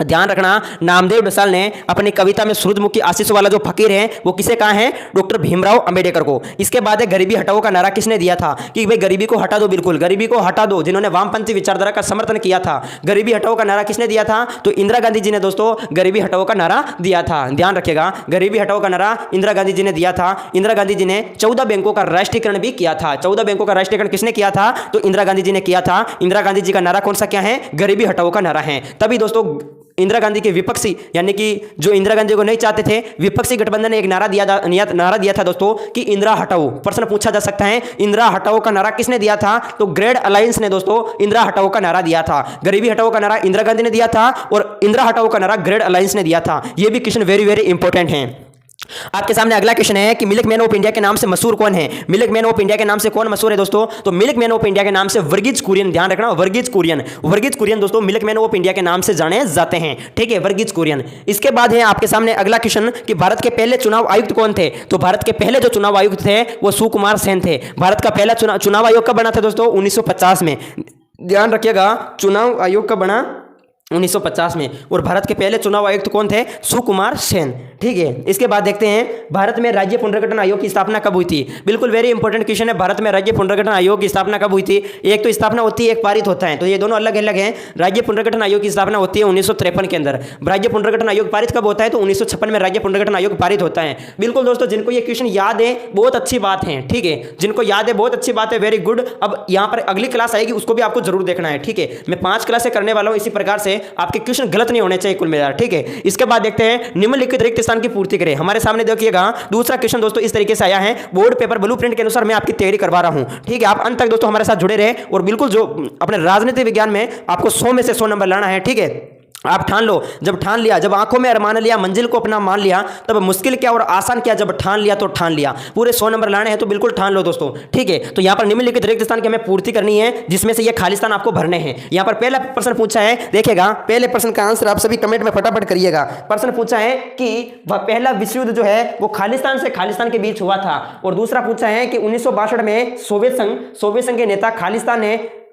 ध्यान रखना, नामदेव डसाल ने अपनी कविता में सूरजमुखी आशीषों वाला जो फकीर है वो किसे कहा है? डॉक्टर भीमराव अंबेडकर को। इसके बाद है गरीबी हटाओ का नारा किसने दिया था? कि भाई गरीबी को हटा दो, बिल्कुल गरीबी को हटा दो। जिन्होंने वामपंथी विचारधारा का समर्थन किया था, गरीबी हटाओ का नारा किसने दिया था? तो इंदिरा गांधी जी ने दोस्तों गरीबी हटाओ का नारा दिया था। ध्यान रखिएगा, गरीबी हटाओ का नारा इंदिरा गांधी जी ने दिया था। इंदिरा गांधी जी ने 14 बैंकों का राष्ट्रीयकरण भी किया था। 14 बैंकों का राष्ट्रीयकरण किसने किया था? तो इंदिरा गांधी जी ने किया था। इंदिरा गांधी जी का नारा कौन सा क्या है? गरीबी हटाओ का नारा है। तभी दोस्तों इंदिरा गांधी के विपक्षी यानी कि जो इंदिरा गांधी को नहीं चाहते थे, विपक्षी गठबंधन ने एक नारा दिया था दोस्तों कि इंदिरा हटाओ। प्रश्न पूछा जा सकता है इंदिरा हटाओ का नारा किसने दिया था? तो ग्रेट अलायंस ने दोस्तों इंदिरा हटाओ का नारा दिया था। गरीबी हटाओ का नारा इंदिरा गांधी ने दिया था और इंदिरा हटाओ का नारा ग्रेट अलायंस ने दिया था। यह भी क्वेश्चन वेरी वेरी इंपॉर्टेंट है। आपके सामने अगला क्वेश्चन है कि मिल्क मैन ऑफ इंडिया के नाम से मशहूर कौन है? मिल्क मैन ऑफ इंडिया के नाम से कौन मशहूर है दोस्तों? तो मिल्क मैन ऑफ इंडिया के नाम से वर्गीज कुरियन, ध्यान रखना वर्गीज कुरियन दोस्तों मिल्क मैन ऑफ इंडिया के नाम से जाने जाते हैं। ठीक है, वर्गीज कुरियन। इसके बाद है आपके सामने अगला क्वेश्चन कि भारत के पहले चुनाव आयुक्त कौन थे? तो भारत के पहले जो चुनाव आयुक्त थे वो सुकुमार सेन थे। भारत का पहला चुनाव आयोग कब बना था दोस्तों? 1950 में। ध्यान रखिएगा, चुनाव आयोग कब बना? 1950 में। और भारत के पहले चुनाव आयुक्त कौन थे? सुकुमार सेन। ठीक है, इसके बाद देखते हैं भारत में राज्य पुनर्गठन आयोग की स्थापना कब हुई थी? बिल्कुल वेरी इंपॉर्टेंट क्वेश्चन है। भारत में राज्य पुनर्गठन आयोग की स्थापना कब हुई थी? एक तो स्थापना होती है, एक पारित होता है, तो ये दोनों अलग अलग हैं। राज्य पुनर्गठन आयोग की स्थापना होती है 1953 के अंदर। राज्य पुनर्गठन आयोग पारित कब होता है? तो 1956 में राज्य पुनर्गठन आयोग पारित होता है। बिल्कुल दोस्तों, जिनको ये क्वेश्चन याद है बहुत अच्छी बात है। ठीक है, जिनको याद है बहुत अच्छी बात है, वेरी गुड। अब यहाँ पर अगली क्लास आएगी, उसको भी आपको जरूर देखना है। ठीक है, मैं 5 क्लासें करने वाला हूँ, इसी प्रकार से आपके क्वेश्चन गलत नहीं होने चाहिए कुल मिलाकर। ठीक है, इसके बाद देखते हैं निम्नलिखित रिक्त स्थान की पूर्ति करें। हमारे सामने देखिएगा दूसरा क्वेश्चन दोस्तों इस तरीके से आया है, बोर्ड पेपर ब्लूप्रिंट के अनुसार मैं आपकी तैयारी करवा रहा हूं। ठीक है, आप अंत तक दोस्तों हमारे साथ जुड़े रहे और बिल्कुल जो अपने राजनीति विज्ञान में आपको 100 में से 100 नंबर लाना है। ठीक है, आप ठान लो, जब ठान लिया, जब आंखों में अरमान लिया, मंजिल को अपना मान लिया, तब मुश्किल क्या और आसान क्या, जब ठान लिया तो ठान लिया। पूरे 100 नंबर लाने हैं तो बिल्कुल ठान लो दोस्तों। ठीक है, तो यहाँ पर निम्नलिखित रिक्त स्थान की हमें पूर्ति करनी है, जिसमें से ये खाली स्थान आपको भरने हैं। यहाँ पर पहला प्रश्न पूछा है, देखिएगा पहले प्रश्न का आंसर आप सभी कमेंट में फटाफट करिएगा। प्रश्न पूछा है कि पहला विश्व युद्ध जो है वो खालिस्तान से खालिस्तान के बीच हुआ था, और दूसरा पूछा है कि 1962 में सोवियत संघ के नेता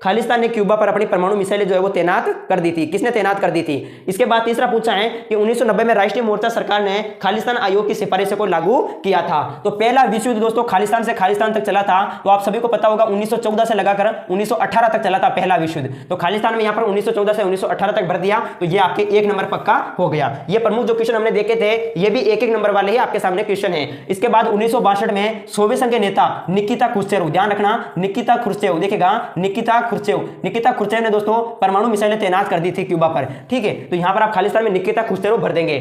खालिस्तान ने क्यूबा पर अपनी परमाणु मिसाइलें जो है वो तैनात कर दी थी। किसने तैनात कर दी थी? इसके बाद तीसरा पूछा है कि 1990 में राष्ट्रीय मोर्चा सरकार ने खालिस्तान आयोग की सिफारिशों को लागू किया था। तो पहला विश्व युद्ध दोस्तों खालिस्तान से खालिस्तान तक चला था, तो आप सभी को पता होगा 1914 से लगाकर 1918 तक चला था पहला विश्व युद्ध। तो खालिस्तान में यहाँ पर 1914 से 1918 तक भर दिया, तो ये आपके 1 नंबर पक्का हो गया। ये प्रमुख जो क्वेश्चन हमने देखे थे ये भी 1-1 नंबर वाले ही आपके सामने क्वेश्चन है। इसके बाद 1962 में सोवियत संघ के नेता निकिता क्रुश्चेव, ध्यान रखना निकिता क्रुश्चेव, देखिएगा निकिता क्रुश्चेव ने दोस्तों परमाणु मिसाइलें तैनात कर दी थी क्यूबा पर। ठीक है, तो यहां पर आप खालिस्तान में निकिता क्रुश्चेव भर देंगे।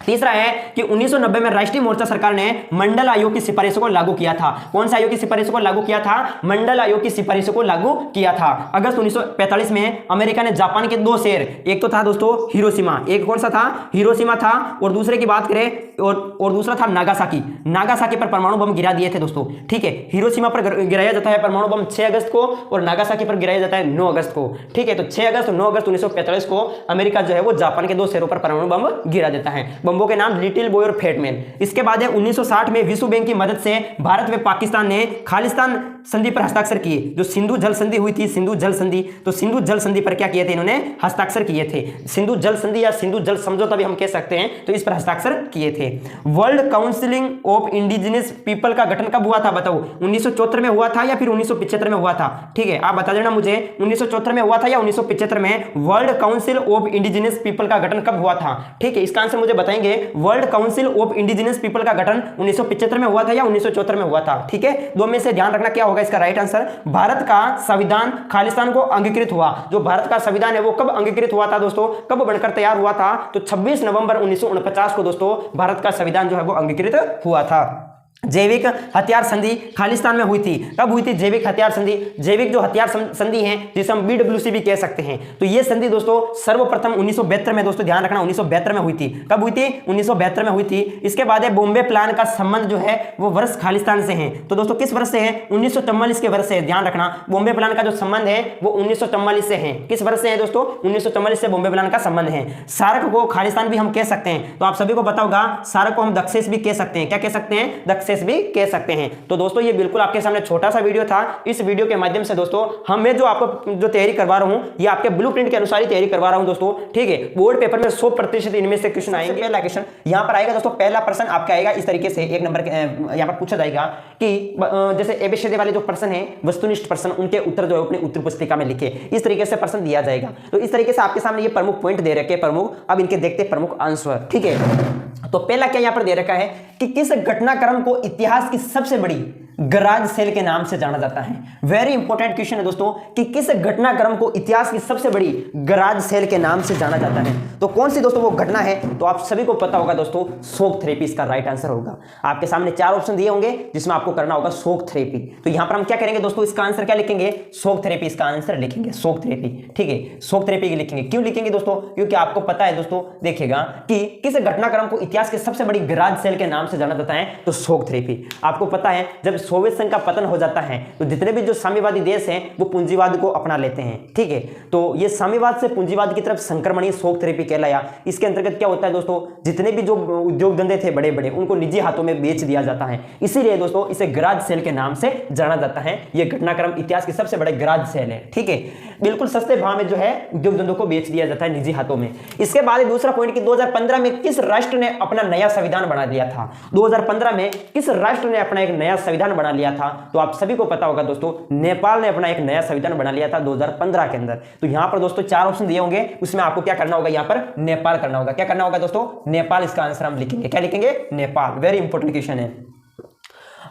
तीसरा है कि 1990 में राष्ट्रीय मोर्चा सरकार ने मंडल आयोग की सिफारिशों को लागू किया था। कौन सा आयोग की सिफारिशों को लागू किया था? मंडल आयोग की सिफारिशों को लागू किया था। अगस्त 1945 में अमेरिका ने जापान के 2 शहर, एक तो था दोस्तों हिरोशिमा, एक कौन सा था? हिरोशिमा था, और दूसरे की बात करें और दूसरा था नागासाकी। नागासाकी पर परमाणु बम गिरा दिए थे दोस्तों। ठीक है, हिरोशिमा पर गिराया जाता है परमाणु बम 6 अगस्त को और नागासाकी पर गिराया जाता है 9 अगस्त को। ठीक है, तो 6 अगस्त और 9 अगस्त 1945 को अमेरिका जो है वो जापान के 2 शहरों पर परमाणु बम गिरा देता है। बम्बों के नाम लिटिल बॉय और फैट मैन। इसके बाद है 1960 में विश्व बैंक की मदद से भारत व पाकिस्तान ने खालिस्तान संधि पर हस्ताक्षर किए। जो सिंधु जल संधि हुई थी, सिंधु जल संधि, तो सिंधु जल संधि पर क्या किए थे इन्होंने? हस्ताक्षर किए थे। सिंधु जल संधि या सिंधु जल समझौता भी हम कह सकते हैं, तो इस पर हस्ताक्षर किए थे। World counselling of indigenous people का गठन कब हुआ था बताओ? 1974 में हुआ था या फिर 1975 में हुआ था? ठीक है, आप बता देना मुझे 1974 में हुआ था या 1975 में। World council of indigenous people का गठन कब हुआ था? ठीक है, इसका आंसर मुझे बताएंगे। World council of indigenous people का गठन 1975 में हुआ था या 1974 में हुआ था? ठीक है, दो में से ध्यान रखना क्या होगा इसका राइट आंसर। भारत का संविधान खालिस्तान को अंगीकृत हुआ। जो भारत का संविधान है वो कब अंगीकृत हुआ था दोस्तों? कब बनकर तैयार हुआ था? तो 26 नवंबर 1949 को दोस्तों भारत का संविधान जो है वो अंगीकृत हुआ था। जैविक हथियार संधि खालिस्तान में हुई थी। कब हुई थी जैविक हथियार संधि? जैविक जो हथियार संधि है जिसे हम BWC भी कह सकते हैं, तो ये संधि दोस्तों सर्वप्रथम 1972 में, दोस्तों ध्यान रखना 1972 में हुई थी। कब हुई थी? 1972 में हुई थी। इसके बाद है बॉम्बे प्लान का संबंध जो है वो वर्ष खालिस्तान से है। तो दोस्तों किस वर्ष से है? 1944 के वर्ष से है। ध्यान रखना बॉम्बे प्लान का जो संबंध है वो 1944 से है। किस वर्ष से है दोस्तों? 1944 से बॉम्बे प्लान का संबंध है। सार्क को खालिस्तान भी हम कह सकते हैं, तो आप सभी को पता होगा सार्क को हम दक्षेस भी कह सकते हैं। क्या कह सकते हैं? दक्षेस भी कह सकते हैं। तो दोस्तों ये बिल्कुल आपके सामने छोटा सा वीडियो था। इस वीडियो के माध्यम से दोस्तों मैं जो आपको जो तैयारी करवा रहा हूं ये आपके ब्लूप्रिंट के अनुसार ही तैयारी करवा रहा हूं दोस्तों। ठीक है, बोर्ड पेपर में 100% इनमें से क्वेश्चन आएंगे। पहला क्वेश्चन यहां पर आएगा दोस्तों, पहला प्रश्न आपका आएगा इस तरीके से, 1 नंबर यहां पर पूछा जाएगा कि जैसे एबीसीडी वाले जो प्रश्न है वस्तुनिष्ठ प्रश्न, उनके उत्तर जो है अपनी उत्तर पुस्तिका में लिखे, इस तरीके से प्रश्न दिया जाएगा। तो इस तरीके से आपके सामने ये प्रमुख पॉइंट दे रखे प्रमुख। अब इनके देखते प्रमुख आंसर। ठीक है, तो पहला क्या यहां पर दे रखा है कि किस घटनाक्रम को इतिहास की सबसे बड़ी गराज सेल के नाम से जाना जाता है। वेरी इंपॉर्टेंट क्वेश्चन है दोस्तों कि किस घटनाक्रम को इतिहास की सबसे बड़ी गराज सेल के नाम से जाना जाता है। तो कौन सी दोस्तों वो घटना है? तो आप सभी को पता होगा दोस्तों, शोक थेरेपी इसका राइट आंसर होगा। आपके सामने 4 ऑप्शन दिए होंगे जिसमें आपको करना होगा शोक थेरेपी। तो यहां पर हम क्या करेंगे दोस्तों, इसका आंसर क्या लिखेंगे? शोक थेरेपी इसका आंसर लिखेंगे, शोक थेरेपी। ठीक है, शोक थेरेपी लिखेंगे। क्यों लिखेंगे दोस्तों? क्योंकि आपको पता है दोस्तों, देखिएगा कि किस घटनाक्रम को इतिहास के सबसे बड़ी गराज सेल के नाम से जाना जाता है, तो शोक थेरेपी। आपको पता है जब सोवियत संघ का पतन हो जाता है तो जितने भी जो साम्यवादी देश हैं वो पूंजीवाद को अपना लेते हैं। ठीक है, तो ये साम्यवाद से पूंजीवाद की तरफ संक्रमण ही शोक थेरेपी कहलाया। इसके अंतर्गत क्या होता है दोस्तों, जितने भी जो उद्योग धंधे थे बड़े बड़े उनको निजी हाथों में बेच दिया जाता है। इसीलिए दोस्तों इसे गराज सेल के नाम से जाना जाता है। यह घटनाक्रम इतिहास की सबसे बड़े गराज सेल है। ठीक है, बिल्कुल सस्ते भाव में जो है उद्योग धंधों को बेच दिया जाता है निजी हाथों में। इसके बाद दूसरा पॉइंट कि 2015 में किस राष्ट्र ने अपना नया संविधान बना लिया था? 2015 में किस राष्ट्र ने अपना एक नया संविधान बना लिया था? तो आप सभी को पता होगा दोस्तों, नेपाल ने अपना एक नया संविधान बना लिया था 2015 के अंदर। तो यहां पर दोस्तों 4 ऑप्शन दिए होंगे, उसमें आपको क्या करना होगा, यहां पर नेपाल करना होगा। क्या करना होगा दोस्तों? नेपाल इसका आंसर हम लिखेंगे। क्या लिखेंगे? नेपाल। वेरी इंपॉर्टेंट क्वेश्चन है।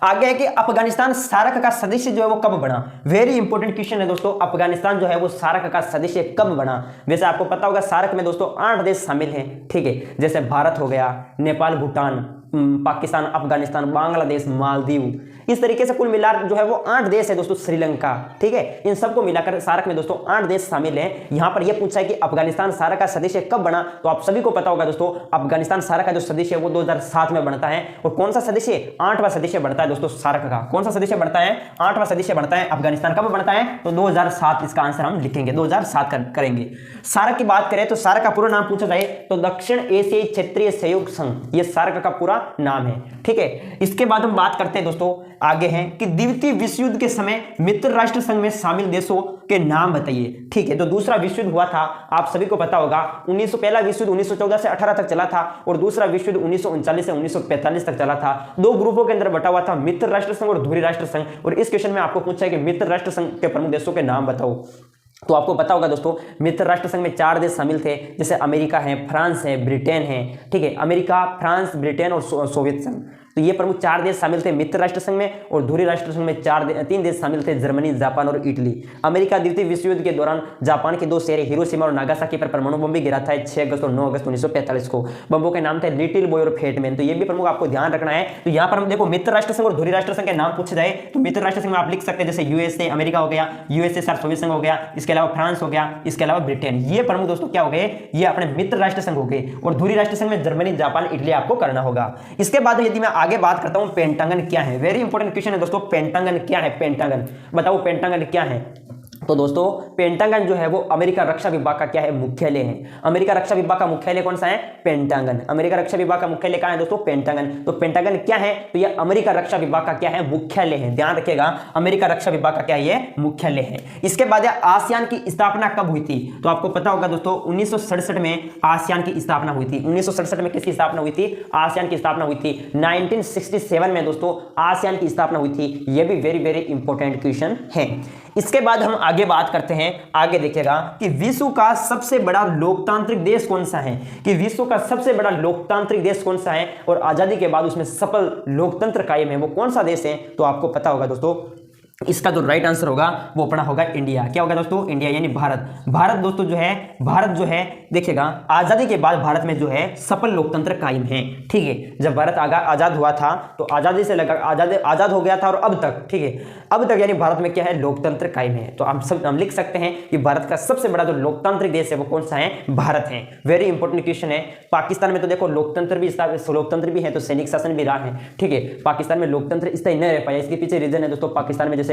आगे है कि अफगानिस्तान सार्क का सदस्य जो है वो कब बना? वेरी इंपॉर्टेंट क्वेश्चन है दोस्तों, अफगानिस्तान जो है वो सार्क का सदस्य कब बना? वैसे आपको पता होगा सार्क में दोस्तों 8 देश शामिल हैं। ठीक है, जैसे भारत हो गया, नेपाल, भूटान, पाकिस्तान, अफगानिस्तान, बांग्लादेश, मालदीव, इस तरीके से कुल मिलाकर जो है वो 8 देश है दोस्तों, श्रीलंका। ठीक है, इन सबको मिलाकर सार्क में दोस्तों 8 देश शामिल हैं। यहां पर यह पूछा है कि अफगानिस्तान सार्क का सदस्य कब बना? तो आप सभी को पता होगा दोस्तों, अफगानिस्तान सार्क का जो सदस्य है वो 2007 में बनता है। और कौन सा सदस्य? 8वां सदस्य बनता है दोस्तों सार्क का। कौन सा सदस्य बनता है? 8वां सदस्य बनता है। अफगानिस्तान कब बनता है? तो 2007 इसका आंसर हम लिखेंगे, 2007 करेंगे। सार्क की बात करें तो सार्क का पूरा नाम पूछा जाए तो दक्षिण एशियाई क्षेत्रीय सहयोग संघ, यह सार्क का पूरा नाम है। ठीक है, इसके बाद हम बात करते हैं दोस्तों, आगे हैं कि द्वितीय विश्व युद्ध के समय मित्र राष्ट्र संघ में शामिल देशों के नाम बताइए। ठीक है, तो दूसरा विश्व युद्ध हुआ था, आप सभी को पता होगा। पहला विश्व युद्ध 1914 से 18 तक चला था और दूसरा विश्व युद्ध 1939 से 1945 तक चला था। 2 ग्रुपों के अंदर बटा हुआ था, मित्र राष्ट्र संघ और ध्रुवीय राष्ट्र संघ। और इस क्वेश्चन में आपको पूछा है कि मित्र राष्ट्र संघ के प्रमुख देशों के नाम बताओ। तो आपको पता होगा दोस्तों, मित्र राष्ट्र संघ में 4 देश शामिल थे, जैसे अमेरिका है, फ्रांस है, ब्रिटेन है। ठीक है, अमेरिका, फ्रांस, ब्रिटेन और सोवियत संघ। तो ये प्रमुख 4 देश शामिल थे मित्र राष्ट्र संघ में, और धुरी राष्ट्र संघ में 3 देश शामिल थे, जर्मनी, जापान और इटली। अमेरिका द्वितीय विश्व युद्ध के दौरान जापान के 2 शहर हिरोशिमा और नागासाकी पर परमाणु बम भी गिरा था 6 अगस्त और 9 अगस्त 1945 को। बम्बों के नाम थे लिटिल बॉय और फेटमैन। तो ये भी प्रमुख आपको ध्यान रखना है। तो यहाँ पर हम देखो मित्र राष्ट्र संघ और धुरी राष्ट्र संघ के नाम पूछे जाए तो मित्र राष्ट्र संघ में आप लिख सकते हैं जैसे यूएसए अमेरिका हो गया, यूएसएसआर सोवियत संघ हो गया, इसके अलावा फ्रांस हो गया, इसके अलावा ब्रिटेन। ये प्रमुख दोस्तों क्या हो गए, ये अपने मित्र राष्ट्र संघ हो गए। और धुरी राष्ट्र संघ में जर्मनी, जापान, इटली आपको करना होगा। इसके बाद यदि मैं आगे बात करता हूं पेंटागन क्या है, वेरी इंपॉर्टेंट क्वेश्चन है दोस्तों, पेंटागन क्या है, पेंटागन बताओ पेंटागन क्या है। तो दोस्तों पेंटागन जो है वो अमेरिका रक्षा विभाग का क्या है, मुख्यालय है। अमेरिका रक्षा विभाग का मुख्यालय कौन सा है, पेंटागन। अमेरिका रक्षा विभाग का मुख्यालय कहां है दोस्तों, पेंटागन। तो पेंटागन क्या है, तो ये अमेरिका रक्षा विभाग का क्या है, मुख्यालय है। ध्यान रखिएगा, अमेरिका रक्षा विभाग का क्या है, ये मुख्यालय है। इसके बाद आसियान की स्थापना कब हुई थी, तो आपको पता होगा दोस्तों 1967 में आसियान की स्थापना हुई थी। 1967 में किसकी स्थापना हुई थी, आसियान की स्थापना हुई थी। 1967 में दोस्तों आसियान की स्थापना हुई थी। यह भी वेरी वेरी इंपॉर्टेंट क्वेश्चन है। इसके बाद हम आगे बात करते हैं, आगे देखिएगा कि विश्व का सबसे बड़ा लोकतांत्रिक देश कौन सा है, कि विश्व का सबसे बड़ा लोकतांत्रिक देश कौन सा है और आजादी के बाद उसमें सफल लोकतंत्र कायम है, वो कौन सा देश है। तो आपको पता होगा दोस्तों इसका जो राइट आंसर होगा वो अपना होगा इंडिया। क्या होगा दोस्तों, इंडिया यानी भारत। भारत दोस्तों जो है, भारत जो है देखिएगा आजादी के बाद भारत में जो है सफल लोकतंत्र कायम है। ठीक है, जब भारत आजाद हुआ था तो आजादी से लगा आजाद हो गया था और अब तक, ठीक है, अब तक यानी भारत में क्या है, लोकतंत्र कायम है। तो हम लिख सकते हैं कि भारत का सबसे बड़ा जो लोकतांत्रिक देश है वो कौन सा है, भारत है। वेरी इंपॉर्टेंट क्वेश्चन है। पाकिस्तान में तो देखो लोकतंत्र भी है, तो सैनिक शासन भी रहा है। ठीक है, पाकिस्तान में लोकतंत्र स्थायी नहीं रह पाया। इसके पीछे रीजन है दोस्तों, पाकिस्तान में जैसे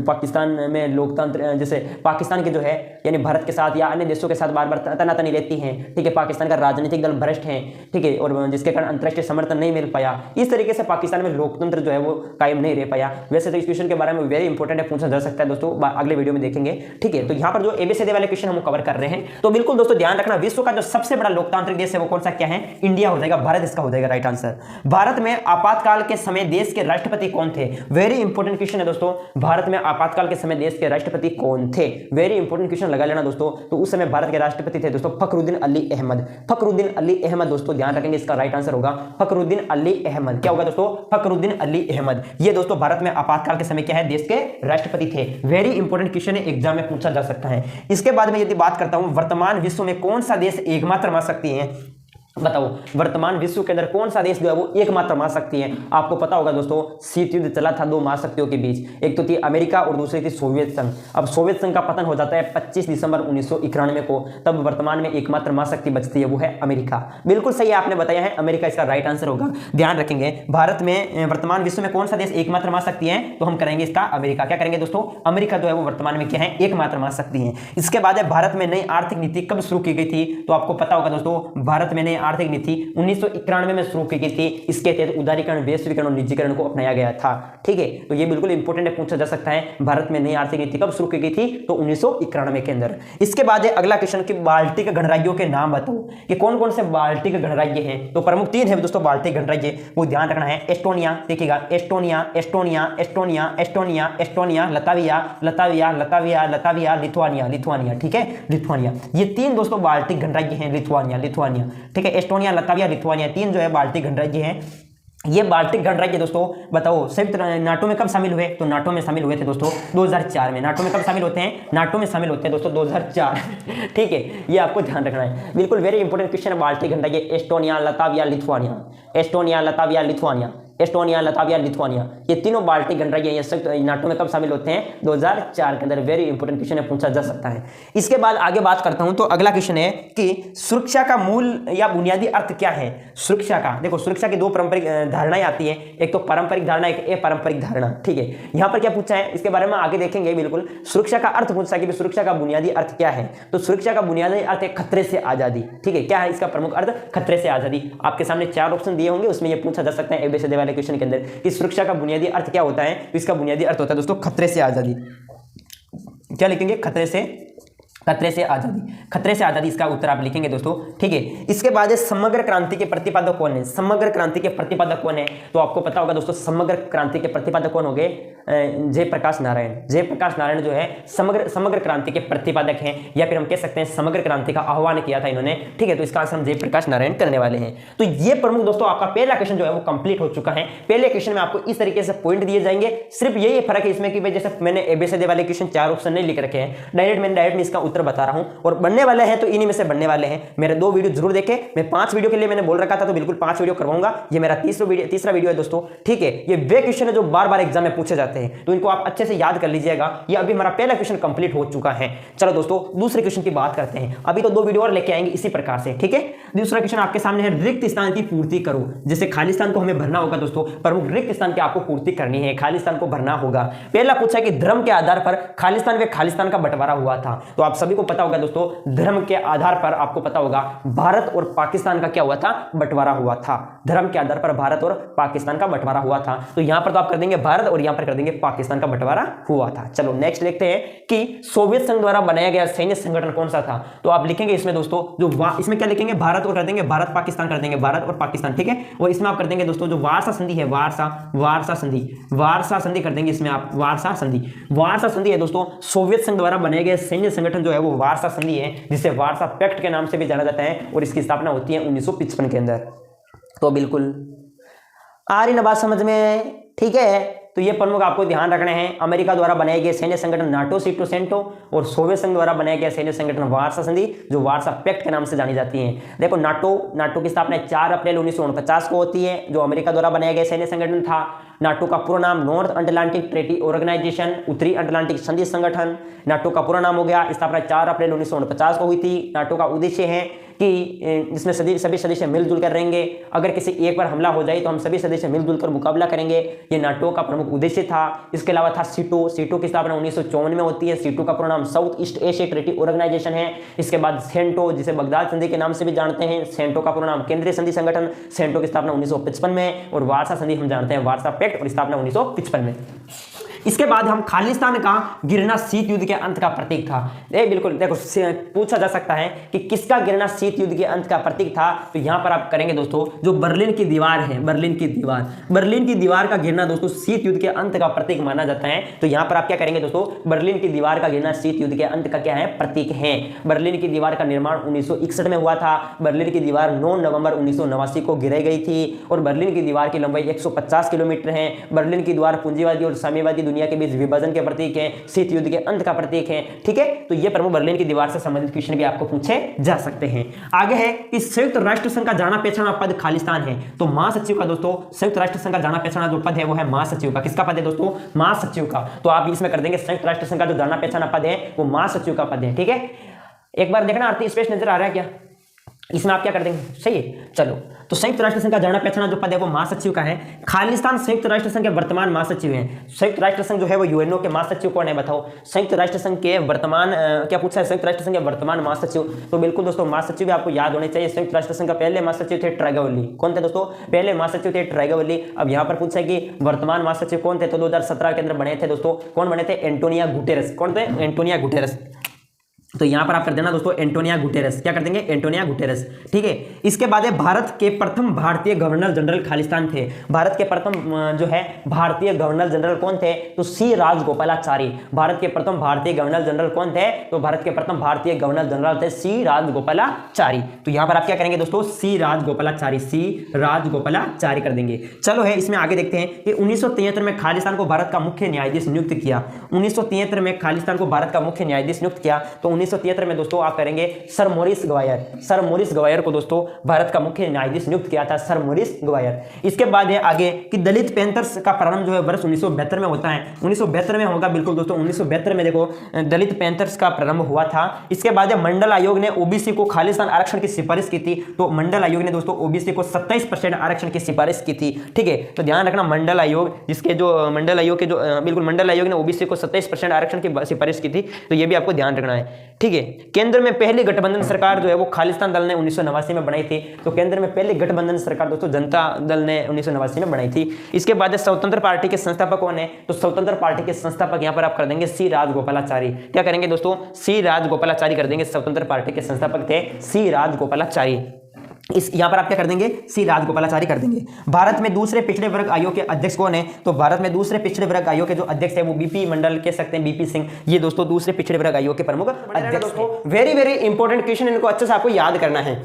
पाकिस्तान में लोकतंत्र, जैसे पाकिस्तान के जो है यानी भारत के साथ या अन्य देशों के साथ बार बार तनातनी रहती है। ठीक है, पाकिस्तान का राजनीतिक दल भ्रष्ट है। ठीक है, और जिसके कारण अंतर्राष्ट्रीय समर्थन नहीं मिल पाया। इस तरीके से पाकिस्तान में लोकतंत्र जो है वो कायम नहीं रह पाया। वैसे तो इस क्वेश्चन के बारे में वेरी इंपॉर्टेंट है, पूछा जा सकता है दोस्तों, अगले वीडियो में देखेंगे। ठीक है, तो यहाँ पर जो एबीसीडी वाले क्वेश्चन हम कवर कर रहे हैं, तो बिल्कुल दोस्तों ध्यान रखना, विश्व का जो सबसे बड़ा लोकतांत्रिक देश है वो कौन सा क्या है, इंडिया हो जाएगा, भारत इसका हो जाएगा राइट आंसर। भारत में आपातकाल के समय देश के राष्ट्रपति कौन थे, वेरी इंपॉर्टेंट क्वेश्चन है दोस्तों। भारत में आपातकाल के समय देश के राष्ट्रपति कौन थे, वेरी इंपॉर्टेंट क्वेश्चन लगा लेना दोस्तों। तो उस समय भारत के राष्ट्रपति थे दोस्तों फखरुद्दीन अली अहमद। फखरुद्दीन अली अहमद दोस्तों ध्यान रखेंगे, इसका राइट आंसर होगा फखरुद्दीन अली अहमद। क्या होगा दोस्तों, फखरुद्दीन अली अहमद। ये दोस्तों भारत में आपातकाल के समय क्या है, देश के राष्ट्रपति थे। वेरी इंपॉर्टेंट क्वेश्चन है, एग्जाम में पूछा जा सकता है। इसके बाद में यदि बात करता हूं वर्तमान विश्व में कौन सा देश एकमात्र महाशक्ति है, बताओ वर्तमान विश्व के अंदर कौन सा देश जो है वो एकमात्र महाशक्ति है। आपको पता होगा दोस्तों शीत युद्ध चला था दो महाशक्तियों के बीच, एक तो थी अमेरिका और दूसरी थी सोवियत संघ। अब सोवियत संघ का पतन हो जाता है 25 दिसंबर 1991 को, तब वर्तमान में एकमात्र महाशक्ति बचती है, वो है अमेरिका। बिल्कुल सही आपने बताया है, अमेरिका इसका राइट आंसर होगा। ध्यान रखेंगे, भारत में वर्तमान विश्व में कौन सा देश एकमात्र महाशक्ति है, तो हम करेंगे इसका अमेरिका। क्या करेंगे दोस्तों, अमेरिका जो है वो वर्तमान में क्या है, एकमात्र महाशक्ति है। इसके बाद है भारत में नई आर्थिक नीति कब शुरू की गई थी, तो आपको पता होगा दोस्तों भारत में नई आर्थिक नीति 1991 में शुरू की गई थी। इसके तहत उदारीकरण, वैश्वीकरण और निजीकरण को अपनाया गया था। ठीक है, तो ये बिल्कुल इंपॉर्टेंट है, पूछा जा सकता है भारत में नई आर्थिक नीति कब शुरू की गई थी, तो 1991 के अंदर। इसके बाद है अगला क्वेश्चन कि बाल्टिक गणराज्यों के नाम बताओ कि कौन कौन से बाल्टिक गणराज्य हैं। तो प्रमुख 3 है दोस्तों बाल्टिक गणराज्य, वो ध्यान रखना है। एस्टोनिया, देखिएगा Estonia, Estonia, Estonia, Estonia, Estonia, Latvia, Latvia, Latvia, Latvia, Lithuania, Lithuania. ठीक है, लिथुआनिया। ये 3 दोस्तों बाल्टिक गणराज्य हैं, लिथुआनिया, लिथुआनिया। ठीक है, एस्टोनिया, लताविया, लिथुआनिया, 3 जो है बाल्टिक गणराज्य हैं। ये बाल्टिक गणराज्य दोस्तों बताओ संयुक्त नाटो में कब शामिल हुए, तो नाटो में शामिल हुए थे दोस्तों 2004 में। नाटो में कब शामिल होते हैं, नाटो में शामिल होते हैं दोस्तों 2004। ठीक है, ये आपको ध्यान रखना है, बिल्कुल वेरी इंपॉर्टेंट क्वेश्चन है। बाल्टिक गणराज्य Estonia, Latvia, Lithuania, Estonia, Latvia, Lithuania, Estonia, Latvia, Lithuania, ये तीनों बाल्टिक गणराज्य ये नाटो में कब शामिल होते हैं, 2004 के अंदर। वेरी इंपॉर्टेंट क्वेश्चन है, पूछा जा सकता है। इसके बाद आगे बात करता हूं, तो अगला क्वेश्चन है कि सुरक्षा का मूल या बुनियादी अर्थ क्या है। सुरक्षा का देखो, सुरक्षा की 2 पारंपरिक धारणाएं आती है, एक तो पारंपरिक धारणा, एक अपारंपरिक धारणा। ठीक है, यहां पर क्या पूछा है इसके बारे में आगे देखेंगे। बिल्कुल सुरक्षा का अर्थ पूछा कि सुरक्षा का बुनियादी अर्थ क्या है, तो सुरक्षा का बुनियादी अर्थ है खतरे से आजादी। ठीक है, क्या है इसका प्रमुख अर्थ, खतरे से आजादी। आपके सामने 4 ऑप्शन दिए होंगे, उसमें यह पूछा जा सकता है एबीसीडी वाले क्वेश्चन के अंदर कि सुरक्षा का बुनियादी अर्थ क्या होता है, तो इसका बुनियादी अर्थ होता है दोस्तों खतरे से आजादी। क्या लिखेंगे, खतरे से खतरे से आजादी, खतरे से आजादी इसका उत्तर आप लिखेंगे दोस्तों। ठीक है, इसके बाद है समग्र क्रांति के प्रतिपादक कौन है। समग्र क्रांति के प्रतिपादक कौन है, तो आपको पता होगा दोस्तों समग्र क्रांति के प्रतिपादक कौन हो गए, जयप्रकाश नारायण। जयप्रकाश नारायण जो है समग्र क्रांति के प्रतिपादक हैं, या फिर हम कह सकते हैं समग्र क्रांति का आह्वान किया था इन्होंने। ठीक है, तो इसका आंसर हम जयप्रकाश नारायण करने वाले हैं। तो ये प्रमुख दोस्तों आपका पहला क्वेश्चन जो है वो कंप्लीट हो चुका है। पहले क्वेश्चन में आपको इस तरीके से पॉइंट दिए जाएंगे, सिर्फ यही फर्क है इसमें कि जैसे मैंने एबीसीडी वाले क्वेश्चन 4 ऑप्शन नहीं लिख रखे हैं, डायरेक्ट में इसका उत्तर बता रहा हूं, और बनने वाले हैं तो इन्हीं में से बनने वाले हैं। मेरे 2 वीडियो जरूर देखें, मैं 5 वीडियो के लिए मैंने बोल रखा था, तो बिल्कुल 5 वीडियो करवाऊंगा। ये मेरा तीसरा वीडियो है दोस्तों। ठीक है, ये वे क्वेश्चन है जो बार बार एग्जाम में पूछे जाते हैं, तो इनको आप अच्छे से याद कर लीजिएगा। ये अभी हमारा पहला क्वेश्चन कंप्लीट हो चुका है। चलो दोस्तों दूसरे क्वेश्चन की बात करते हैं, अभी तो 2 वीडियो और लेके आएंगे इसी प्रकार से। ठीक है, दूसरा क्वेश्चन आपके सामने है, रिक्त स्थान की पूर्ति करो। जैसे खाली स्थान को हमें भरना होगा दोस्तों, प्रमुख रिक्त स्थान की आपको पूर्ति करनी है, खाली स्थान को भरना होगा। पहला पूछा कि धर्म के आधार पर खालिस्तान व खालिस्तान का बंटवारा हुआ था, तो आप सभी को पता होगा दोस्तों, धर्म के आधार पर आपको पता होगा भारत और पाकिस्तान का क्या हुआ था, बंटवारा हुआ था। धर्म के आधार पर भारत और पाकिस्तान का बंटवारा हुआ था, तो यहां पर तो आप कर देंगे भारत और यहां पर कर देंगे पाकिस्तान का बंटवारा हुआ था। चलो नेक्स्ट देखते हैं कि सोवियत संघ द्वारा बनाया गया सैन्य संगठन कौन सा था, तो आप लिखेंगे इसमें दोस्तों इसमें क्या लिखेंगे, भारत और कर देंगे भारत पाकिस्तान कर देंगे, भारत और पाकिस्तान। ठीक है, और इसमें आप कर देंगे दोस्तों जो वारसा संधि है, वारसा संधि कर देंगे इसमें आप, वारसा संधि है दोस्तों। सोवियत संघ द्वारा बनाए गए सैन्य संगठन जो है वो वारसा संधि है, जिसे वारसा पैक्ट के नाम से भी जाना जाता है, और इसकी स्थापना होती है 1955 के अंदर। तो बिल्कुल आ रही ना बात समझ में। ठीक है, तो ये प्रमुख आपको ध्यान रखने हैं। अमेरिका द्वारा बनाए गए सैन्य संगठन नाटो सीटो सेंटो, और सोवियत संघ द्वारा बनाया गया सैन्य संगठन वारसा संधि, जो वारसा पैक्ट के नाम से जानी जाती है। देखो नाटो की स्थापना 4 अप्रैल 1949 को होती है, जो अमेरिका द्वारा बनाया गया सैन्य संगठन था। नाटो का पूरा नाम नॉर्थ अटलांटिक ट्रेटी ऑर्गेनाइजेशन, उत्तरी अटलांटिक संधि संगठन, नाटो का पूरा नाम हो गया। स्थापना 4 अप्रैल 1949 को हुई थी। नाटो का उद्देश्य है कि जिसमें सभी सदस्य मिलजुल कर रहेंगे, अगर किसी एक पर हमला हो जाए तो हम सभी सदस्य मिलजुल कर मुकाबला करेंगे, ये नाटो का प्रमुख उद्देश्य था। इसके अलावा था सीटो की स्थापना 1954 में होती है। सीटो का पूरा नाम South East Asia treaty organisation है। इसके बाद सेंटो, जिसे बगदाद संधि के नाम से भी जानते हैं, सेंटो का पूरा नाम केंद्रीय संधि संगठन, सेंटो की स्थापना 1955 में, और वारसा संधि हम जानते हैं वारसा पैक्ट, और स्थापना 1955 में। इसके बाद हम खालिस्तान का गिरना शीत युद्ध के अंत का प्रतीक था। बिल्कुल देखो पूछा जा सकता है कि किसका गिरना शीत युद्ध के अंत का प्रतीक था, तो यहां पर आप करेंगे दोस्तों जो बर्लिन की दीवार है, बर्लिन की दीवार का गिरना दोस्तों शीत युद्ध के अंत का प्रतीक माना जाता है। तो यहां पर आप क्या करेंगे दोस्तों, बर्लिन की दीवार का गिरना शीत युद्ध के अंत का क्या है, प्रतीक है। बर्लिन की दीवार का निर्माण 1961 में हुआ था। बर्लिन की दीवार 9 नवंबर 1989 को गिराई गई थी, और बर्लिन की दीवार की लंबाई 150 किलोमीटर है। बर्लिन की दीवार पूंजीवादी और साम्यवादी दुनिया के बीच विभाजन के प्रतीक है, शीत युद्ध के अंत का प्रतीक है। ठीक है, तो ये प्रमुख बर्लिन की दीवार से संबंधित क्वेश्चन भी आपको पूछे जा सकते हैं। आगे है कि संयुक्त राष्ट्र संघ का जाना पहचाना पद खालिस्तान है, तो महासचिव का दोस्तों संयुक्त राष्ट्र संघ का जाना पहचाना जो पद है वो है महासचिव का। किसका पद है दोस्तों, महासचिव का। तो आप इसमें कर देंगे संयुक्त राष्ट्र संघ का जो जाना पहचाना पद है वो महासचिव का पद है। ठीक है, एक बार देखना आरती स्पेस नजर आ रहा है क्या, इसमें आप क्या कर देंगे, सही है। चलो, तो संयुक्त राष्ट्र संघ का जाना पहचाना जो पद है वो महासचिव का है। खालिस्तान संयुक्त राष्ट्र संघ के वर्तमान महासचिव हैं। संयुक्त राष्ट्र संघ जो है वो यूएनओ के महासचिव कौन है बताओ, संयुक्त राष्ट्र संघ के वर्तमान क्या पूछा है, संयुक्त राष्ट्र संघ के वर्तमान महासचिव। तो बिल्कुल दोस्तों महासचिव आपको याद होने चाहिए। संयुक्त राष्ट्र संघ का पहले महासचिव थे ट्रैगोवली। कौन थे दोस्तों, पहले महासचिव थे ट्रैगोवली। अब यहाँ पर पूछा है कि वर्तमान महासचिव कौन थे, तो 2017 के अंदर बने थे दोस्तों। कौन बने थे, एंटोनिया गुटेरेस। कौन थे, एंटोनिया गुटेरेस। तो यहां पर आप कर देना दोस्तों एंटोनिया गुटेरेस। क्या कर देंगे, एंटोनिया गुटेरेस। ठीक है, इसके बाद है भारत के प्रथम भारतीय गवर्नर जनरल खालिस्तान थे। भारत के प्रथम जो है भारतीय गवर्नर जनरल कौन थे, तो सी राजगोपालाचारी। भारत के प्रथम भारतीय गवर्नर जनरल कौन थे, तो भारत के प्रथम भारतीय गवर्नर जनरल थे सी राजगोपालाचारी। तो यहां पर आप क्या करेंगे दोस्तों, सी राजगोपालाचारी कर देंगे। चलो है इसमें आगे देखते हैं कि 1973 में खालिस्तान को भारत का मुख्य न्यायाधीश नियुक्त किया। 1973 में खालिस्तान को भारत का मुख्य न्यायाधीश नियुक्त किया। तो 1973 में दोस्तों आप करेंगे सर मोरिस गवायर को दोस्तों भारत का मुख्य न्यायाधीश नियुक्त किया था, सर मोरिस गवायर। इसके बाद है आगे कि दलित पैंथर्स का प्रारंभ जो है वर्ष 1972 में होता है। 1972 में होगा बिल्कुल दोस्तों, 1972 में देखो दलित पैंथर्स का प्रारंभ हुआ था। इसके बाद है मंडल आयोग ने ओबीसी को खालिस्तान आरक्षण की सिफारिश की थी। तो मंडल आयोग ने दोस्तों ओबीसी को 27% आरक्षण की सिफारिश की थी। ठीक है, तो ध्यान रखना मंडल आयोग बिल्कुल मंडल आयोग ने ओबीसी को 27% आरक्षण की सिफारिश की थी, तो ये भी आपको ध्यान रखना है। ठीक है। केंद्र में पहली गठबंधन सरकार जो है वो खालिस्तान दल ने 1989 में बनाई थी। तो केंद्र में पहली गठबंधन सरकार दोस्तों जनता दल ने 1989 में बनाई थी। इसके बाद स्वतंत्र पार्टी के संस्थापक कौन है? तो स्वतंत्र पार्टी के संस्थापक यहां पर आप कर देंगे सी राजगोपालाचारी। क्या करेंगे दोस्तों? सी राजगोपालाचारी कर देंगे। स्वतंत्र पार्टी के संस्थापक थे सी राजगोपालाचारी। इस यहां पर आप क्या कर देंगे? सी राजगोपालाचारी कर देंगे। भारत में दूसरे पिछड़े वर्ग आयोग के अध्यक्ष कौन है? तो भारत में दूसरे पिछड़े वर्ग आयोग के जो अध्यक्ष है वो बीपी मंडल कह सकते हैं, बीपी सिंह। ये दोस्तों दूसरे पिछड़े वर्ग आयोग के प्रमुख अध्यक्ष हैं। वेरी वेरी इंपॉर्टेंट क्वेश्चन, इनको अच्छे से आपको याद करना है।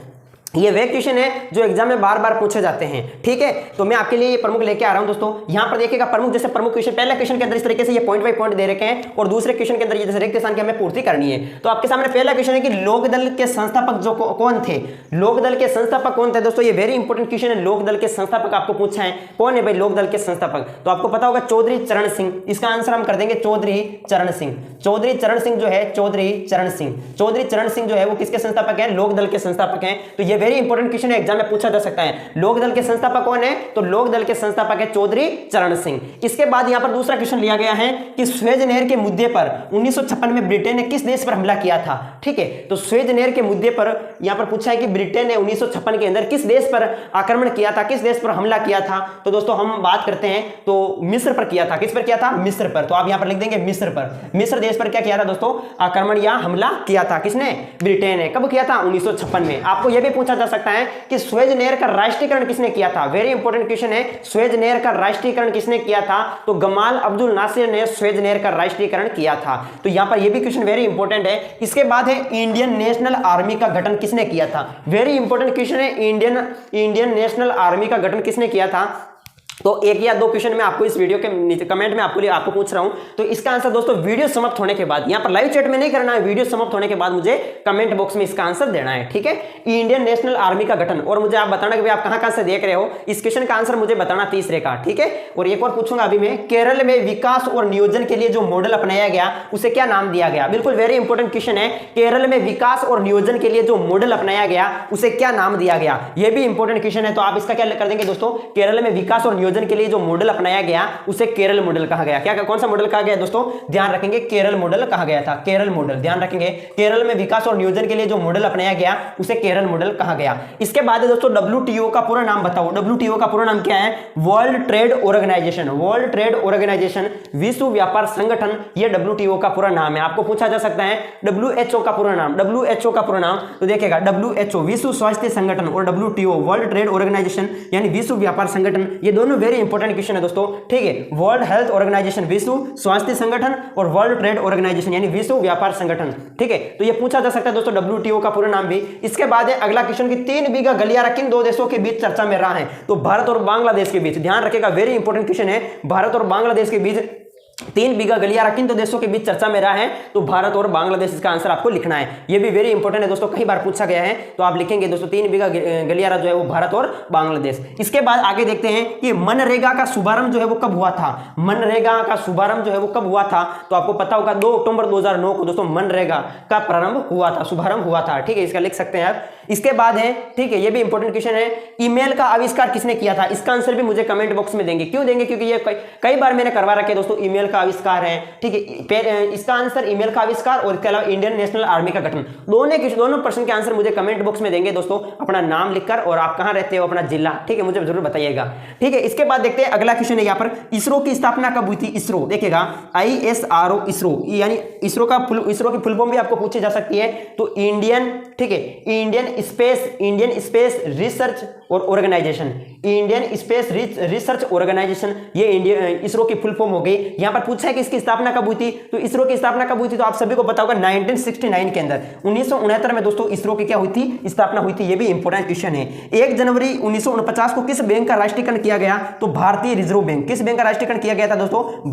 ये वे क्वेश्चन है जो एग्जाम में बार बार पूछे जाते हैं। ठीक है, तो मैं आपके लिए ये प्रमुख लेके आ रहा हूं दोस्तों। यहां पर देखिएगा प्रमुख, जैसे प्रमुख क्वेश्चन पहले क्वेश्चन के अंदर इस तरीके से ये पॉइंट बाय पॉइंट दे रखे हैं और दूसरे क्वेश्चन के अंदर ये जैसे रिक्त स्थान की हमें पूर्ति करनी है। तो आपके सामने पहला क्वेश्चन है कि लोक दल के संस्थापक जो कौन थे? लोक दल के संस्थापक कौन थे दोस्तों? ये वेरी इंपॉर्टेंट क्वेश्चन है। लोक दल के संस्थापक आपको पूछा है, कौन है भाई लोक दल के संस्थापक? तो आपको पता होगा चौधरी चरण सिंह। इसका आंसर हम कर देंगे चौधरी चरण सिंह। चौधरी चरण सिंह जो है, चौधरी चरण सिंह, चौधरी चरण सिंह जो है वो किसके संस्थापक है? लोक दल के संस्थापक हैं। तो ये वेरी इंपॉर्टेंट क्वेश्चन है, एग्जाम में पूछा जा सकता है। लोक दल के संस्थापक कौन है? तो लोक दल के संस्थापक है चौधरी चरण सिंह। इसके बाद यहां पर दूसरा क्वेश्चन लिया गया है कि स्वेज नहर के मुद्दे पर 1956 में ब्रिटेन ने किस देश पर हमला किया था? ठीक है, तो स्वेज नहर के मुद्दे पर यहां पर पूछा है कि ब्रिटेन ने 1956 के अंदर किस देश पर आक्रमण किया था, किस देश पर हमला किया था? तो दोस्तों हम बात करते हैं तो मिस्र पर किया था। किस पर किया था? मिस्र पर। तो आप यहां पर लिख देंगे मिस्र पर। मिस्र देश पर क्या किया था दोस्तों? आक्रमण या हमला किया था। किसने? ब्रिटेन ने। कब किया था? 1956 में। आपको यह भी पूछा जा सकता है कि स्वेज नहर का राष्ट्रीयकरण किसने किया था? वेरी इंपॉर्टेंट क्वेश्चन है, स्वेज नहर का राष्ट्रीयकरण किसने किया था? तो गमाल अब्दुल नासिर ने स्वेज नहर का राष्ट्रीयकरण किया था। तो यहां पर यह भी क्वेश्चन वेरी इंपॉर्टेंट है। इसके बाद है इंडियन नेशनल आर्मी का गठन किसने किया था? वेरी इंपॉर्टेंट क्वेश्चन है, इंडियन नेशनल आर्मी का गठन किसने किया था? तो एक या दो क्वेश्चन मैं आपको इस वीडियो के नीचे कमेंट में आपको पूछ रहा हूं। तो इसका आंसर दोस्तों वीडियो समाप्त होने के बाद, यहां पर लाइव चैट में नहीं करना है, वीडियो समाप्त होने के बाद मुझे कमेंट बॉक्स में इसका आंसर देना है। ठीक है, इंडियन नेशनल आर्मी का गठन, और मुझे आप बताना कि आप कहां से देख रहे हो। इस क्वेश्चन का आंसर मुझे बताना तीसरे का। ठीक है, और एक और पूछूंगा अभी मैं, केरल में विकास और नियोजन के लिए जो मॉडल अपनाया गया उसे क्या नाम दिया गया? बिल्कुल वेरी इंपॉर्टेंट क्वेश्चन है, केरल में विकास और नियोजन के लिए जो मॉडल अपनाया गया उसे क्या नाम दिया गया? यह भी इंपॉर्टेंट क्वेश्चन है। तो आप इसका क्या कर देंगे दोस्तों? केरल में विकास और नियोजन के लिए जो मॉडल अपनाया गया उसे केरल मॉडल कहा गया। क्या कौन सा मॉडल कहा गया दोस्तों? ध्यान रखेंगे, केरल मॉडल कहा गया था। केरल मॉडल, ध्यान रखेंगे, केरल में विकास और नियोजन के लिए जो मॉडल अपनाया गया उसे केरल मॉडल कहा गया। इसके बाद दोस्तों WTO का पूरा नाम बताओ। WTO का पूरा नाम क्या है? World trade organisation. World trade organisation, विश्व व्यापार संगठन, यह WTO का पूरा नाम है। आपको पूछा जा सकता है WHO का पूरा नाम। WHO का पूरा नाम तो देखिएगा WHO विश्व स्वास्थ्य संगठन और WTO वर्ल्ड ट्रेड ऑर्गेनाइजेशन यानी विश्व व्यापार संगठन, ये दोनों वेरी इंपॉर्टेंट क्वेश्चन है दोस्तों। ठीक है, वर्ल्ड हेल्थ ऑर्गेनाइजेशन विश्व स्वास्थ्य संगठन और वर्ल्ड ट्रेड ऑर्गेनाइजेशन यानी विश्व व्यापार संगठन। ठीक है, तो ये पूछा जा सकता है दोस्तों WTO का पूरा नाम भी। इसके बाद है अगला क्वेश्चन कि 3 बीघा गलियारा किन दो देशों के बीच चर्चा में रहा है? तो भारत और बांग्लादेश के बीच। ध्यान रखिएगा, वेरी इंपॉर्टेंट क्वेश्चन है, भारत और बांग्लादेश के बीच 3 बीघा गलियारा किन दो देशों के बीच चर्चा में रहा है? तो भारत और बांग्लादेश, इसका आंसर आपको लिखना है। यह भी वेरी इंपॉर्टेंट है दोस्तों, कई बार पूछा गया है। तो आप लिखेंगे दोस्तों 3 बीघा गलियारा जो है वो भारत और बांग्लादेश। इसके बाद आगे देखते हैं कि मनरेगा का शुभारंभ जो है वो कब हुआ था? मनरेगा का शुभारंभ जो है वो कब हुआ था? तो आपको पता होगा 2 अक्टूबर 2009 को दोस्तों मनरेगा का प्रारंभ हुआ था, शुभारंभ हुआ था। ठीक है, इसका लिख सकते हैं आप। इसके बाद है, ठीक है, ये भी इंपॉर्टेंट क्वेश्चन है, ईमेल का आविष्कार किसने किया था? इसका आंसर भी मुझे कमेंट बॉक्स में देंगे। क्यों देंगे? क्योंकि ये कई बार मैंने करवा रखे दोस्तों, ईमेल का आविष्कार है। ठीक है, इसका आंसर ईमेल का आविष्कार और इसके अलावा इंडियन नेशनल आर्मी का गठन, दोनों प्रश्न के आंसर मुझे कमेंट बॉक्स में देंगे दोस्तों। अपना नाम लिखकर और आप कहां रहते हो, अपना जिला, ठीक है, मुझे जरूर बताइएगा। ठीक है, इसके बाद देखते हैं अगला क्वेश्चन है यहाँ पर, इसरो की स्थापना कब हुई थी? इसरो, देखिएगा ISRO, इसरो यानी इसरो की फुल फॉर्म भी आपको पूछी जा सकती है। तो इंडियन, ठीक है, इंडियन स्पेस रिसर्च और organisation, Indian space research organisation, ये इसरो की फुल फॉर्म हो गई। यहां पर पूछा है कि इसकी स्थापना कब हुई थी? तो इसरो की स्थापना कब हुई थी? तो आप सभी को पता होगा 1969 के अंदर, 1969 में दोस्तों इसरो की क्या हुई थी? स्थापना हुई थी। ये भी इंपॉर्टेंट क्वेश्चन है। 1 जनवरी 1949 को किस बैंक का राष्ट्रीयकरण किया गया? तो भारतीय रिजर्व बैंक। किस बैंक का राष्ट्रीयकरण किया गया था दोस्तों?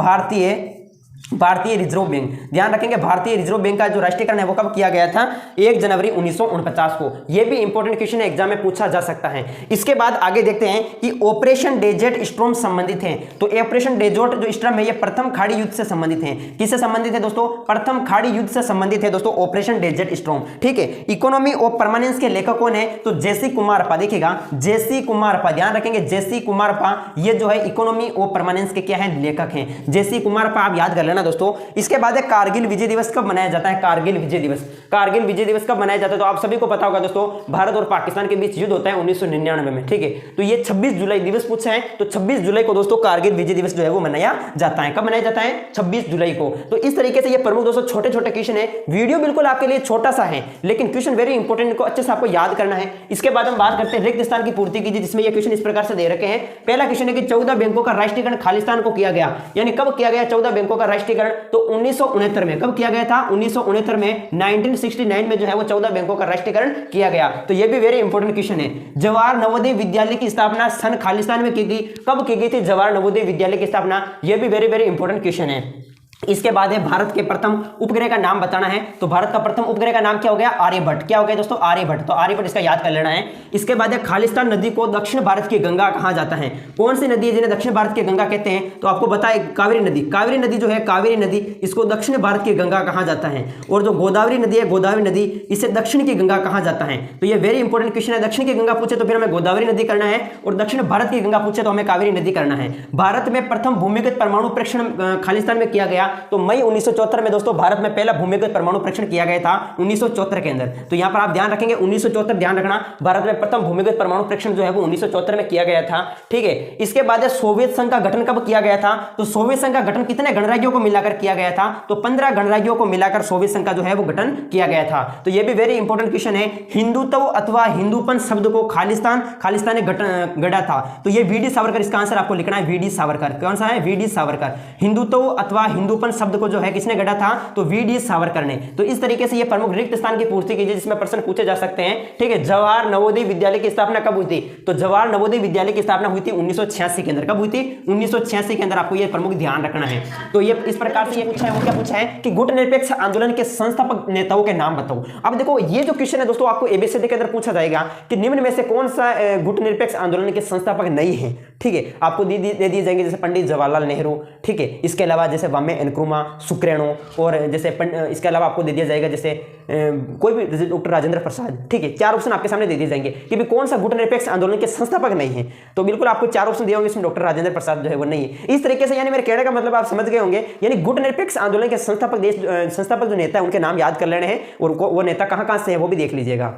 भारतीय रिजर्व बैंक। ध्यान रखेंगे, भारतीय रिजर्व बैंक का जो राष्ट्रीयकरण है वो कब किया गया था? 1 जनवरी 1949 को। यह भी इंपॉर्टेंट क्वेश्चन एग्जाम में पूछा जा सकता है। इसके बाद आगे देखते हैं कि ऑपरेशन डेजर्ट स्टॉर्म संबंधित है। तो ऑपरेशन डेजर्ट जो स्टॉर्म है ये प्रथम खाड़ी युद्ध से संबंधित है। किससे संबंधित है दोस्तों? प्रथम खाड़ी युद्ध से संबंधित है दोस्तों ऑपरेशन डेजर्ट स्टॉर्म। ठीक है, इकोनॉमी ऑफ परमानेंस के लेखक कौन है? तो जेसी कुमारप्पा। देखिएगा, जेसी कुमारप्पा, ध्यान रखेंगे, जेसी कुमारप्पा ये जो है इकोनॉमी ऑफ परमानेंस के क्या है? लेखक हैं। जेसी कुमारप्पा आप याद कर लेना, लेना दोस्तों। इसके बाद है कारगिल विजय दिवस कब मनाया जाता है? कारगिल विजय दिवस, कारगिल विजय दिवस कब मनाया जाता है? तो आप सभी को पता होगा दोस्तों, भारत और पाकिस्तान के बीच युद्ध होता है 1999 में, ठीक है। तो ये 26 जुलाई दिवस पूछा है, तो 26 जुलाई को दोस्तों कारगिल विजय दिवस जो है वो मनाया जाता है। कब मनाया जाता है? 26 जुलाई को। तो इस तरीके से ये प्रमुख दोस्तों छोटे छोटे क्वेश्चन है। वीडियो बिल्कुल आपके लिए छोटा सा है, लेकिन क्वेश्चन वेरी इंपॉर्टेंट, को अच्छे से आपको याद करना है। इसके बाद हम बात करते हैं रिक्त स्थान की पूर्ति कीजिए, जिसमें ये क्वेश्चन इस प्रकार से दे रखे हैं। पहला क्वेश्चन है कि 14 बैंकों का राष्ट्रीयकरण खालिस्तान को किया गया, यानी कब किया गया 14 बैंकों का राष्ट्रीयकरण? तो 1969 में। कब किया गया था? 1969 में, 1969 में जो है वो 14 बैंकों का राष्ट्रीयकरण किया गया। तो ये भी वेरी इंपॉर्टेंट क्वेश्चन है। जवाहर नवोदय विद्यालय की स्थापना सन खालिस्तान में की गई, कब की गई थी जवाहर नवोदय विद्यालय की स्थापना? ये भी वेरी वेरी इंपॉर्टेंट क्वेश्चन है। इसके बाद है भारत के प्रथम उपग्रह का नाम बताना है। तो भारत का प्रथम उपग्रह का नाम क्या हो गया? आर्यभट्ट। क्या हो गया दोस्तों? आर्यभट्ट। तो आर्यभट्ट इसका याद कर लेना है। इसके बाद है खालिस्तान नदी को दक्षिण भारत की गंगा कहा जाता है। कौन सी नदी है जिन्हें दक्षिण भारत की गंगा कहते हैं? तो आपको बताए कावेरी नदी। कावेरी नदी जो है, कावेरी नदी, इसको दक्षिण भारत की गंगा कहा जाता है। और जो गोदावरी नदी है, गोदावरी नदी, इसे दक्षिण की गंगा कहा जाता है। तो ये वेरी इंपॉर्टेंट क्वेश्चन है। दक्षिण की गंगा पूछे तो फिर हमें गोदावरी नदी करना है, और दक्षिण भारत की गंगा पूछे तो हमें कावेरी नदी करना है। भारत में प्रथम भूमिगत परमाणु परीक्षण खालिस्तान में किया गया, तो मई 1974 में दोस्तों भारत में पहला भूमिगत परमाणु परीक्षण किया गया था 1974 के अंदर। तो यहां पर आप ध्यान रखेंगे 1974 ध्यान रखना, भारत में प्रथम भूमिगत परमाणु परीक्षण जो है वो 1974 में किया गया था, ठीक है। इसके बाद सोवियत संघ का गठन कब किया गया था? तो सोवियत संघ का गठन कितने गणराज्यों को मिलाकर किया गया था? तो 15 गणराज्यों को मिलाकर सोवियत संघ का जो है वो गठन किया गया था। तो ये भी वेरी इंपॉर्टेंट क्वेश्चन है। हिंदुत्व अथवा हिंदूपन शब्द को खालिस्तान ने गढ़ा था। तो ये वीडी सावरकर, इसका आंसर आपको लिखना है वीडी सावरकर। कौन सा है? वीडी सावरकर। हिंदुत्व अथवा हिंदूपन शब्द को जो है किसने गढ़ा था? तो वीडी सावरकर ने। तो इस तरीके से ये प्रमुख रिक्त स्थान की पूर्ति कीजिए, जिसमें प्रश्न पूछे जा सकते हैं, ठीक है। जवाहर नवोदय विद्यालय की स्थापना कब हुई थी? तो जवाहर नवोदय विद्यालय की स्थापना हुई थी 1986 के अंदर। कब हुई थी? 1986 के अंदर। आपको ये प्रमुख ध्यान रखना है। तो ये इस प्रकार से ये पूछा है, वो क्या पूछा है कि गुटनिरपेक्ष आंदोलन के संस्थापक नेताओं के नाम बताओ। अब देखो ये जो क्वेश्चन है दोस्तों, आपको एबीसीडी के अंदर पूछा जाएगा कि निम्न में से कौन सा गुटनिरपेक्ष आंदोलन के संस्थापक नहीं है, ठीक है। आपको दे दिए जाएंगे जैसे पंडित जवाहरलाल नेहरू, ठीक है। इसके अलावा जैसे वामे एनक्रुमा, सुक्रेणो, और जैसे इसके अलावा आपको दे दिया जाएगा जैसे कोई भी डॉक्टर राजेंद्र प्रसाद, ठीक है। 4 ऑप्शन आपके सामने दे दिए जाएंगे कि भी कौन सा गुटनिरपेक्ष आंदोलन के संस्थापक नहीं है। तो बिल्कुल आपको 4 ऑप्शन दिए होंगे, इसमें डॉक्टर राजेंद्र प्रसाद जो है वो नहीं है। इस तरीके से यानी मेरे कहने का मतलब आप समझ गए होंगे, यानी गुटनिरपेक्ष आंदोलन के संस्थापक जो नेता है उनके नाम याद कर लेने हैं, और वो नेता कहां से है वो भी देख लीजिएगा।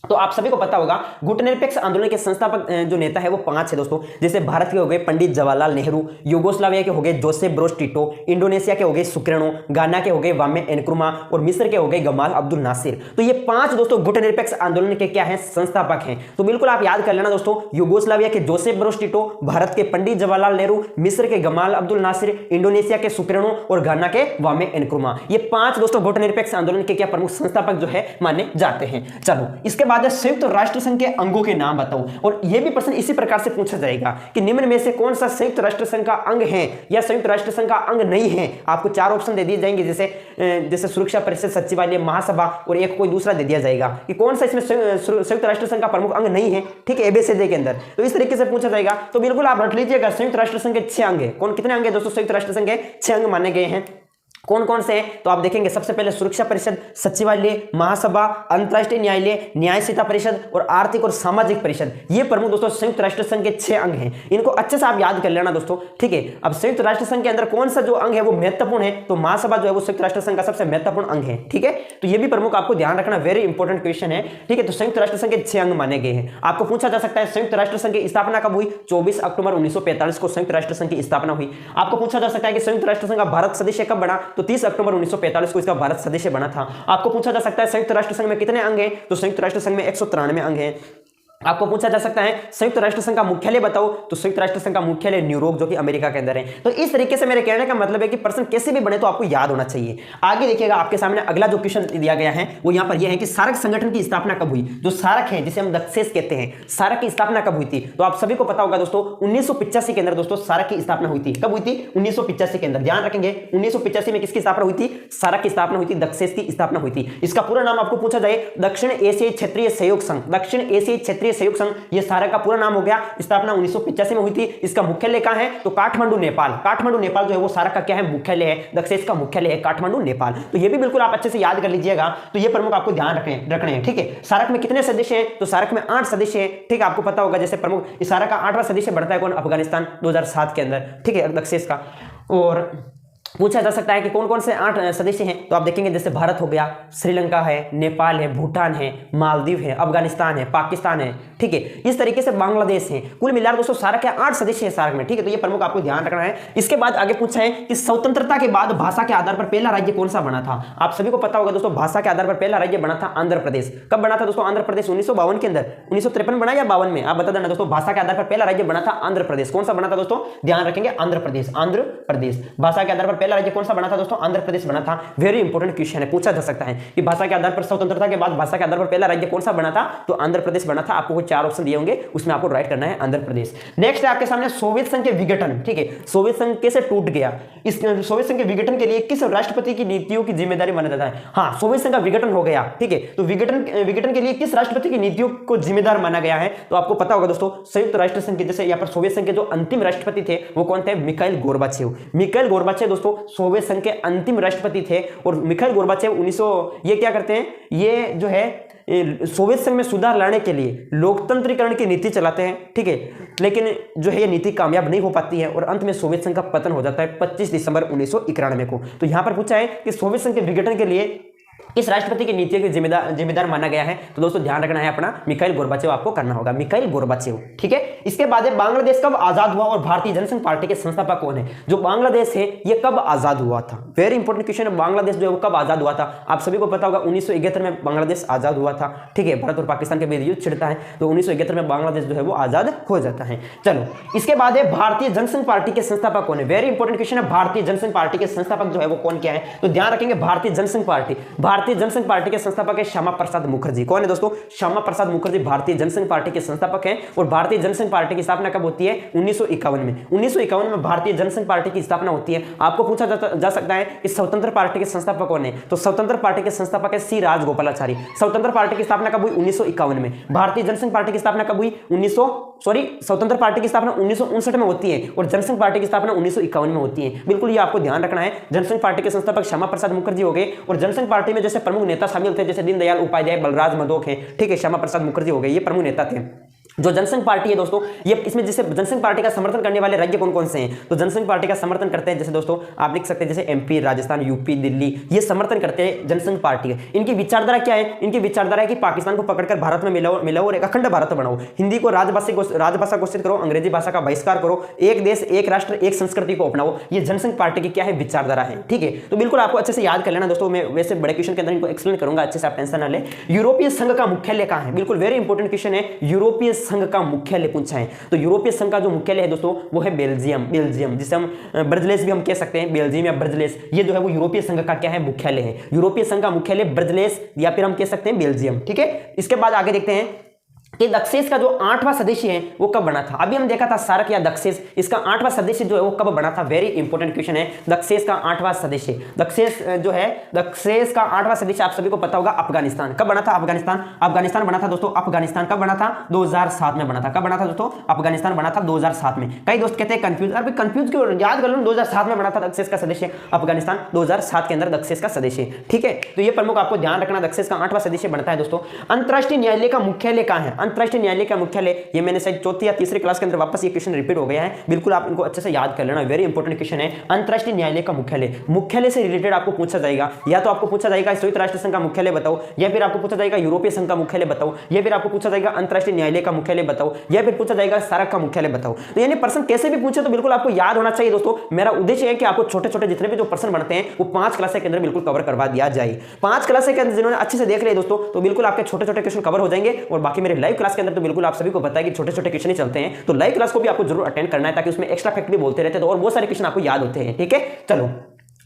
तो आप सभी को पता होगा गुटनिरपेक्ष आंदोलन के संस्थापक जो नेता है वो 5 है दोस्तों। जैसे भारत के हो गए पंडित जवाहरलाल नेहरू, यूगोस्लाविया के हो गए जोसेफ ब्रोज टिटो, इंडोनेशिया के हो गए सुक्रेनो, गाना के हो गए वामे एनक्रुमा, और मिस्र के हो गए गमाल अब्दुल नासिर। तो ये 5 दोस्तों गुटनिरपेक्ष आंदोलन के क्या है? संस्थापक हैं। तो बिल्कुल आप याद कर लेना दोस्तों, यूगोस्लाविया के जोसेफ ब्रोज टिटो, भारत के पंडित जवाहरलाल नेहरू, मिस्र के गमाल अब्दुल नासिर, इंडोनेशिया के सुक्रेनो, और गाना के वामे एनक्रुमा। ये 5 दोस्तों गुटनिरपेक्ष आंदोलन के क्या प्रमुख संस्थापक जो है माने जाते हैं। चलो इसके बाद संयुक्त राष्ट्र संघ के अंगों के नाम बताओ, और यह भी प्रश्न इसी प्रकार से पूछा जाएगा कि निम्न में से कौन सा संयुक्त राष्ट्र संघ का अंग है या संयुक्त राष्ट्र संघ का अंग नहीं है। आपको 4 ऑप्शन दे दिए जाएंगे, जैसे सुरक्षा परिषद, सचिवालय, महासभा, और एक कोई दूसरा दे दिया जाएगा कि कौन सा इसमें संयुक्त राष्ट्र संघ का प्रमुख अंग नहीं है, ठीक है, एबीसीडी के अंदर। तो इस तरीके से पूछा जाएगा। तो बिल्कुल आप रट लीजिएगा, संयुक्त राष्ट्र संघ के 6 अंग है। कितने अंग है दोस्तों? संयुक्त राष्ट्र संघ के 6 अंग माने गए हैं। कौन कौन से हैं? तो आप देखेंगे सबसे पहले सुरक्षा परिषद, सचिवालय, महासभा, अंतर्राष्ट्रीय न्यायालय, न्याय सेवा परिषद, और आर्थिक और सामाजिक परिषद। ये प्रमुख दोस्तों संयुक्त राष्ट्र संघ के 6 अंग हैं। इनको अच्छे से आप याद कर लेना दोस्तों, ठीक है। अब संयुक्त राष्ट्र संघ के अंदर कौन सा जो अंग है वो महत्वपूर्ण है? तो महासभा जो है वो संयुक्त राष्ट्र संघ का सबसे महत्वपूर्ण अंग है, ठीक है। तो ये भी प्रमुख आपको ध्यान रखना, वेरी इंपॉर्टेंट क्वेश्चन है, ठीक है। तो संयुक्त राष्ट्र संघ के 6 अंग माने गए हैं। आपको पूछा जा सकता है संयुक्त राष्ट्र संघ की स्थापना कब हुई? 24 अक्टूबर 1945 को संयुक्त राष्ट्र संघ की स्थापना हुई। आपको पूछा जा सकता है कि संयुक्त राष्ट्र संघ का भारत सदस्य कब बना? तो 30 अक्टूबर 1945 को इसका भारत सदस्य बना था। आपको पूछा जा सकता है संयुक्त राष्ट्र संघ में कितने अंग हैं? तो संयुक्त राष्ट्र संघ में 193 अंग हैं। आपको पूछा जा सकता है संयुक्त राष्ट्र संघ का मुख्यालय बताओ, तो संयुक्त राष्ट्र संघ का मुख्यालय न्यूयॉर्क जो कि अमेरिका के अंदर है। तो इस तरीके से मेरे कहने का मतलब है कि प्रश्न कैसे भी बने तो आपको याद होना चाहिए। आगे देखिएगा आपके सामने अगला जो क्वेश्चन दिया गया है वो यहाँ पर यह है कि सार्क संगठन की स्थापना कब हुई? जो सार्क है जिसे हम दक्षेस कहते हैं, सार्क की स्थापना कब हुई थी? तो आप सभी को पता होगा दोस्तों 1985 के अंदर दोस्तों सार्क की स्थापना हुई थी। कब हुई थी? 1985 के अंदर। ध्यान रखेंगे 1985 में किसकी स्थापना हुई थी? सार्क की स्थापना हुई थी, दक्षेस की स्थापना हुई थी। इसका पूरा नाम आपको पूछा जाए दक्षिण एशियाई क्षेत्रीय सहयोग संघ, दक्षिण एशियाई क्षेत्रीय सहयोग संघ, ये सार्क का पूरा नाम हो गया। स्थापना 1985 में हुई थी। इसका मुख्यालय कहां है? तो काठमांडू नेपाल। काठमांडू नेपाल जो है वो सार्क का क्या है? मुख्यालय है। दक्षेस का मुख्यालय है काठमांडू नेपाल। तो ये भी बिल्कुल आप अच्छे से याद कर लीजिएगा। तो ये प्रमुख आपको ध्यान रखने हैं, ठीक है। सार्क में कितने सदस्य हैं? तो सार्क में 8 सदस्य हैं, ठीक है। आपको पता होगा जैसे प्रमुख सार्क का 8वां सदस्य बढ़ता है कौन? अफगानिस्तान 2007 के अंदर, ठीक है, दक्षेस का। और पूछा जा सकता है कि कौन कौन से 8 सदस्य हैं, तो आप देखेंगे जैसे भारत हो गया, श्रीलंका है, नेपाल है, भूटान है, मालदीव है, अफगानिस्तान है, पाकिस्तान है, ठीक है, इस तरीके से बांग्लादेश है। कुल मिलाकर दोस्तों सार्क के 8 सदस्य है सार्क में, ठीक है, तो ये प्रमुख आपको ध्यान रखना है। इसके बाद आगे पूछा है कि स्वतंत्रता के बाद भाषा के आधार पर पहला राज्य कौन सा बना था। आप सभी को पता होगा दोस्तों, भाषा के आधार पर पहला राज्य बना था आंध्र प्रदेश। कब बना था दोस्तों आंध्र प्रदेश? 1952 के अंदर, 1953 बना या 52 में, आप बता देना दोस्तों। भाषा के आधार पर पहला राज्य बना था आंध्र प्रदेश। कौन सा बना था दोस्तों? ध्यान रखेंगे, आंध्र प्रदेश। आंध्र प्रदेश भाषा के आधार पर पहला राज्य कौन सा बना था दोस्तों? आंध्र प्रदेश बना था। वेरी इंपॉर्टेंट क्वेश्चन है, पूछा जा सकता है कि भाषा के आधार पर स्वतंत्रता के बाद भाषा के आधार पर पहला राज्य कौन सा बना था, तो आंध्र प्रदेश बना था। आपको 4 ऑप्शन दिए होंगे, उसमें आपको राइट करना है आंध्र प्रदेश। नेक्स्ट है आपके सामने सोवियत संघ के विघटन, ठीक है, सोवियत संघ कैसे टूट गया, इस सोवियत संघ के विघटन के लिए किस राष्ट्रपति की नीतियों की जिम्मेदारी माना जाता है। हाँ, सोवियत संघ का विघटन हो गया, ठीक है, तो विघटन के लिए किस राष्ट्रपति की नीतियों को जिम्मेदार माना गया है, तो आपको पता होगा दोस्तों, संयुक्त राष्ट्र संघ के, जैसे यहाँ पर सोवियत संघ के जो अंतिम राष्ट्रपति थे वो कौन थे? Mikhail Gorbachev. मिखाइल गोर्बाचेव दोस्तों सोवियत संघ के अंतिम राष्ट्रपति थे। और मिखाइल गोर्बाचेव 1900 ये क्या करते हैं, ये जो है सोवियत संघ में सुधार लाने के लिए लोकतंत्रीकरण की नीति चलाते हैं, ठीक है, लेकिन जो है ये नीति कामयाब नहीं हो पाती है और अंत में सोवियत संघ का पतन हो जाता है 25 दिसंबर 1991 को। तो यहां पर पूछा है कि सोवियत संघ के विघटन के लिए इस राष्ट्रपति की नीति के जिम्मेदार माना गया है, तो दोस्तों ध्यान रखना है अपना, मिखाइल गोर्बाचेव आपको करना होगा, मिखाइल गोर्बाचेव, ठीक है। इसके बाद है बांग्लादेश कब आजाद हुआ और भारतीय जनसंघ पार्टी के संस्थापक कौन है। जो बांग्लादेश है ये कब आजाद हुआ था, वेरी इंपॉर्टेंट क्वेश्चन है। बांग्लादेश जो है वो कब आजाद हुआ था, आप सभी को पता होगा 1971 में बांग्लादेश आजाद हुआ था, ठीक है, भारत और पाकिस्तान के बीच युद्ध छिड़ता है, तो 1971 में बांग्लादेश जो है वो आजाद हो जाता है। चलो, इसके बाद है भारतीय जनसंघ पार्टी के संस्थापक कौन है, वेरी इंपॉर्टेंट क्वेश्चन है। भारतीय जनसंघ पार्टी के संस्थापक जो है वो कौन क्या है, तो ध्यान रखेंगे भारतीय जनसंघ पार्टी, भारतीय जनसंघ पार्टी के संस्थापक है श्यामा प्रसाद मुखर्जी। कौन है दोस्तों? श्यामा प्रसाद मुखर्जी भारतीय जनसंघ पार्टी के संस्थापक हैं। और भारतीय जनसंघ पार्टी की स्थापना कब होती है? 1951 में। 1951 में भारतीय जनसंघ पार्टी की स्थापना होती है। आपको पूछा जा सकता है कि स्वतंत्र पार्टी के संस्थापक कौन है, तो स्वतंत्र पार्टी के संस्थापक है सी राजगोपालाचारी। स्वतंत्र पार्टी की स्थापना कब हुई? 1951 में। भारतीय जनसंघ पार्टी की स्थापना कब हुई? स्वतंत्र पार्टी की स्थापना 1959 में होती है और जनसंघ पार्टी की स्थापना 1951 में होती है। बिल्कुल ये आपको ध्यान रखना है। जनसंघ पार्टी के संस्थापक श्यामा प्रसाद मुखर्जी हो गए और जनसंघ पार्टी में जैसे प्रमुख नेता शामिल थे, जैसे दीनदयाल उपाध्याय, बलराज मधोक है, ठीक है, श्यामा प्रसाद मुखर्जी हो गए, ये प्रमुख नेता थे। जो जनसंघ पार्टी है दोस्तों, ये इसमें जैसे जनसंघ पार्टी का समर्थन करने वाले राज्य कौन कौन से हैं, तो जनसंघ पार्टी का समर्थन करते हैं जैसे दोस्तों आप लिख सकते हैं जैसे एमपी, राजस्थान, यूपी, दिल्ली, ये समर्थन करते हैं जनसंघ पार्टी। इनकी विचारधारा क्या है? इनकी विचारधारा है कि पाकिस्तान को पकड़कर भारत में मिलाओ और एक अखंड भारत बनाओ, हिंदी को राजभाषा घोषित करो, अंग्रेजी भाषा का बहिष्कार करो, एक देश एक राष्ट्र एक संस्कृति को अपनाओ। ये जनसंघ पार्टी की क्या है? विचारधारा है, ठीक है। तो बिल्कुल आपको अच्छे से याद कर लेना दोस्तों, मैं वैसे बड़े क्वेश्चन के अंदर इनको एक्सप्लेन करूंगा, अच्छे से आप टेंशन ना ले। यूरोपीय संघ का मुख्यालय कहां है? बिल्कुल वेरी इंपॉर्टेंट क्वेश्चन है, यूरोपीय संघ का मुख्यालय पूछा है। तो यूरोपीय संघ का जो मुख्यालय है दोस्तों वो है बेल्जियम, जिसे हम ब्रजलेस भी हम कह सकते हैं, बेल्जियम या ब्रजलेस, ये जो है वो यूरोपीय संघ का क्या है? मुख्यालय है। यूरोपीय संघ का मुख्यालय ब्रजलेस या फिर हम कह सकते हैं बेल्जियम, ठीक है। इसके बाद आगे देखते हैं कि दक्षेस का जो 8वां सदस्य है वो कब बना था। अभी हम देखा था सार्क या दक्षेस, इसका 8वां सदस्य जो है वो कब बना था, वेरी इंपॉर्टेंट क्वेश्चन है। दक्षेस का 8वां सदस्य, दक्षेस जो है, दक्षेस का 8वां सदस्य आप सभी को पता होगा अफगानिस्तान। कब बना था? अफगानिस्तान बना था दोस्तों। अफगानिस्तान कब बना था? 2007 में बना था। कब बना था दोस्तों? अफगानिस्तान बना था 2007 में। कई दोस्त कहते हैं कंफ्यूज, अरे कंफ्यूज क्यों, याद कर लो 2007 में बना था दक्षेस का सदस्य अफगानिस्तान, 2007 के अंदर दक्षेस का सदस्य, ठीक है। तो ये प्रमुख आपको ध्यान रखना, दक्षेस का 8वां सदस्य बनता है दोस्तों। अंतरराष्ट्रीय न्यायालय का मुख्यालय कहां है? अंतरराष्ट्रीय न्यायालय का मुख्यालय, ये मैंने शायद चौथी या तीसरी क्लास के अंदर वापस ये क्वेश्चन रिपीट हो गया है, बिल्कुल आप इनको अच्छे से याद कर लेना, वेरी इंपॉर्टेंट क्वेश्चन है। अंतरराष्ट्रीय न्यायालय का मुख्यालय से रिलेटेड आपको पूछा जाएगा, या तो आपको पूछा जाएगा संयुक्त राष्ट्र संघ का मुख्यालय बताओ, या फिर आपको पूछा जाएगा यूरोपीय संघ का मुख्यालय बताओ, या फिर आपको पूछा जाएगा अंतरराष्ट्रीय न्यायालय का मुख्यालय बताओ, या फिर पूछा जाएगा सार्क का मुख्यालय बताओ। तो यानी प्रश्न कैसे भी पूछे तो बिल्कुल आपको याद होना चाहिए दोस्तों। मेरा उद्देश्य है कि आपको छोटे छोटे जितने भी जो प्रश्न बनते हैं वो 5 क्लास के अंदर बिल्कुल कवर करवा दिया जाए। 5 क्लास के अंदर जिन्होंने अच्छे से देख लिया दोस्तों, तो बिल्कुल आपके छोटे छोटे क्वेश्चन कवर हो जाएंगे। और बाकी मेरे लाइव क्लास के अंदर तो बिल्कुल आप सभी को पता है कि छोटे छोटे क्वेश्चन ही चलते हैं, तो लाइव क्लास को भी आपको जरूर अटेंड करना है, ताकि उसमें एक्स्ट्रा फैक्ट भी बोलते रहते हैं और बहुत सारे क्वेश्चन आपको याद होते हैं, ठीक है। चलो,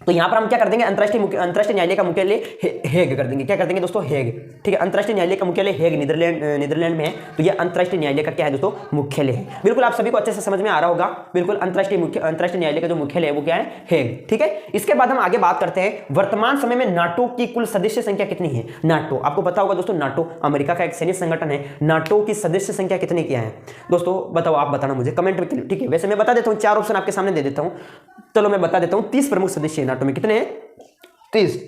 तो यहां पर हम क्या कर देंगे, अंतरराष्ट्रीय न्यायालय का मुख्यालय हेग कर देंगे। क्या कर देंगे दोस्तों? हेग, ठीक है। अंतरराष्ट्रीय न्यायालय का मुख्यालय हेग नीदरलैंड में है, तो ये अंतरराष्ट्रीय न्यायालय का क्या है दोस्तों? मुख्यालय है। बिल्कुल आप सभी को अच्छे से समझ में आ रहा होगा। बिल्कुल अंतरराष्ट्रीय न्यायालय का जो मुख्यालय है वो क्या है? हेग, ठीक है। इसके बाद हम आगे बात करते हैं, वर्तमान समय में नाटो की कुल सदस्य संख्या कितनी है? नाटो, आपको पता होगा दोस्तों, नाटो अमेरिका का एक सैन्य संगठन है। नाटो की सदस्य संख्या कितनी क्या है दोस्तों? बताओ, आप बताना मुझे कमेंट में, ठीक है। वैसे मैं बता देता हूं, 4 ऑप्शन आपके सामने दे देता हूं। चलो मैं बता देता हूं, 30 प्रमुख सदस्य नाटो में। कितने हैं? 30।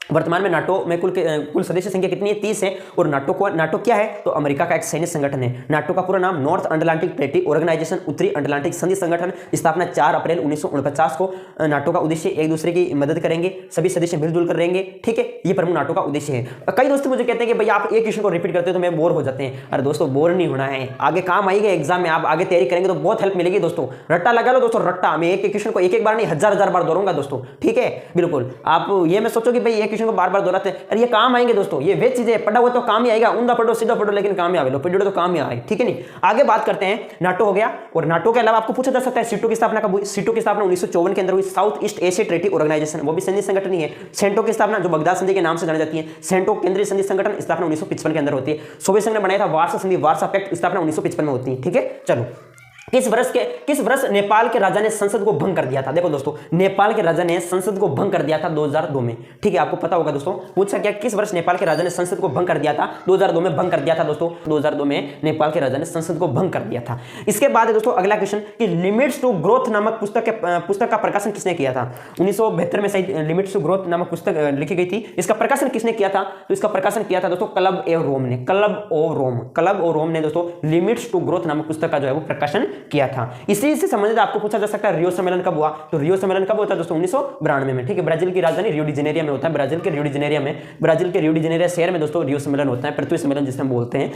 वर्तमान में नाटो में कुल सदस्य संख्या कितनी है? 30 है। और नाटो क्या है? तो अमेरिका का एक सैन्य संगठन है। नाटो का पूरा नाम नॉर्थ अटलांटिक ट्रीटी ऑर्गेनाइजेशन, उत्तरी अटलांटिक संधि संगठन। स्थापना 4 अप्रैल 1949 को। नाटो का उद्देश्य एक दूसरे की मदद करेंगे, सभी सदस्य मिलजुल कर रहेंगे, ठीक है। ये प्रमुख नाटो का उद्देश्य है। कई दोस्त मुझे कहते हैं कि भाई आप एक क्वेश्चन को रिपीट करते हो तो मैं बोर हो जाते हैं। अरे दोस्तों बोर नहीं होना है, आगे काम आएगा एग्जाम में, आप आगे तैयारी करेंगे तो बहुत हेल्प मिलेगी दोस्तों। रट्टा लगा लो दोस्तों, रट्टा। मैं एक क्वेश्चन को एक बार नहीं हजार बार दोहराऊंगा दोस्तों, ठीक है। बिल्कुल आप ये मैं सोचो कि भाई एक क्वेश्चन को बार बार दोहराते हैं, अरे ये काम आएंगे दोस्तों। ये वे चीजें पढ़ा हुआ तो काम ही आएगा, उंदा पढ़ो सीधा पढ़ो लेकिन काम ही आवे, लो पढ़ो तो काम ही आए, ठीक है नहीं। आगे बात करते हैं, नाटो हो गया। और नाटो के अलावा आपको पूछा जा सकता है सीटो की स्थापना कब हुई? सीटो की स्थापना 1954 के अंदर हुई। South East Asia treaty organisation, वो भी संधि संगठन ही है। सेंटो की स्थापना जो बगदाद संधि के नाम से जानी जाती है, सेंटो केंद्रीय संधि संगठन, स्थापना 1955 के अंदर होती है। सोवियत संघ ने बनाया था वार्सा संधि, वार्सा पैक्ट, स्थापना 1955 में होती है, ठीक है। चलो किस वर्ष नेपाल के राजा ने संसद को भंग कर दिया था? देखो दोस्तों, नेपाल के राजा ने संसद को भंग कर दिया था 2002 में, ठीक है। आपको पता होगा दोस्तों, पूछा क्या किस वर्ष नेपाल के राजा ने संसद को भंग कर दिया था? 2002 में भंग कर दिया था दोस्तों। 2002 में नेपाल के राजा ने संसद को भंग कर दिया था। इसके बाद है दोस्तों अगला क्वेश्चन कि लिमिट्स टू ग्रोथ नामक पुस्तक का प्रकाशन किसने किया था? 1972 में सही लिमिट्स टू ग्रोथ नामक पुस्तक लिखी गई थी। इसका प्रकाशन किसने किया था? तो इसका प्रकाशन किया था दोस्तों क्लब ऑफ रोम ने। क्लब ऑफ रोम ने दोस्तों लिमिट्स टू ग्रोथ नामक पुस्तक का जो है वो प्रकाशन किया था। इसी से संबंधित आपको पूछा जा सकता है रियो सम्मेलन कब हुआ? तो रियो सम्मेलन कब होता है दोस्तों? 1992 में, ठीक है। ब्राजील की राजधानी रियो डी जेनेरिया में होता है। ब्राजील के रियो डी जेनेरिया शहर में दोस्तों रियो सम्मेलन होता है, पृथ्वी सम्मेलन जिसे हम बोलते हैं।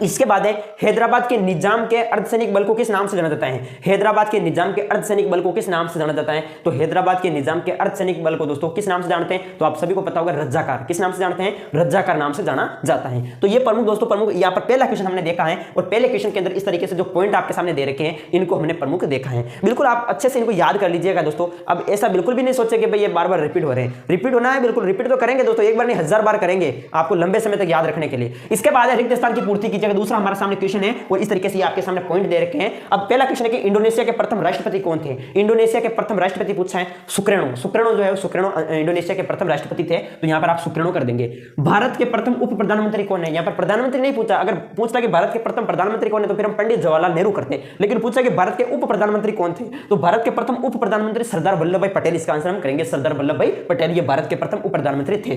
इसके बाद है हैदराबाद के निजाम के अर्धसैनिक बल को किस नाम से जाना जाता है? हैदराबाद के निजाम के अर्धसैनिक बल को किस नाम से जाना जाता है? तो हैदराबाद के निजाम के अर्धसैनिक बल को दोस्तों किस नाम से जानते हैं? तो आप सभी को पता होगा रज्जाकार। किस नाम से जानते हैं? रज्जाकार नाम से जाना जाता है। तो ये प्रमुख यहाँ पर पहला क्वेश्चन हमने देखा है और पहले क्वेश्चन के अंदर इस तरीके से जो पॉइंट आपके सामने दे रखे हैं इनको हमने प्रमुख देखा है। बिल्कुल आप अच्छे से इनको याद कर लीजिएगा दोस्तों। अब ऐसा बिल्कुल भी नहीं सोचे कि भाई ये बार बार रिपीट हो रहे हैं। रिपीट होना है, बिल्कुल रिपीट तो करेंगे दोस्तों, एक बार नहीं 1000 बार करेंगे आपको लंबे समय तक याद रखने के लिए। इसके बाद है रिक्त स्थान की पूर्ति कीजिएगा। दूसरा हमारा सामने क्वेश्चन है और इस तरीके से आपके सामने पॉइंट दे रखे हैं। अब पहला क्वेश्चन है कि इंडोनेशिया के प्रथम राष्ट्रपति कौन थे? इंडोनेशिया के प्रथम राष्ट्रपति पूछा है सुकर्णो जो है सुकर्णो इंडोनेशिया के प्रथम राष्ट्रपति थे, तो यहां पर आप सुकर्णो कर देंगे। भारत के प्रथम उप प्रधानमंत्री कौन है? यहां पर प्रधानमंत्री नहीं पूछा। अगर पूछता कि भारत के प्रथम प्रधानमंत्री कौन है तो फिर हम पंडित जवाहरलाल नेहरू करते, लेकिन पूछा कि भारत के उप प्रधानमंत्री कौन थे, तो भारत के प्रथम उप प्रधानमंत्री सरदार वल्लभ भाई पटेल। इसका आंसर हम करेंगे सरदार वल्लभ भाई पटेल, ये भारत के प्रथम उप प्रधानमंत्री थे।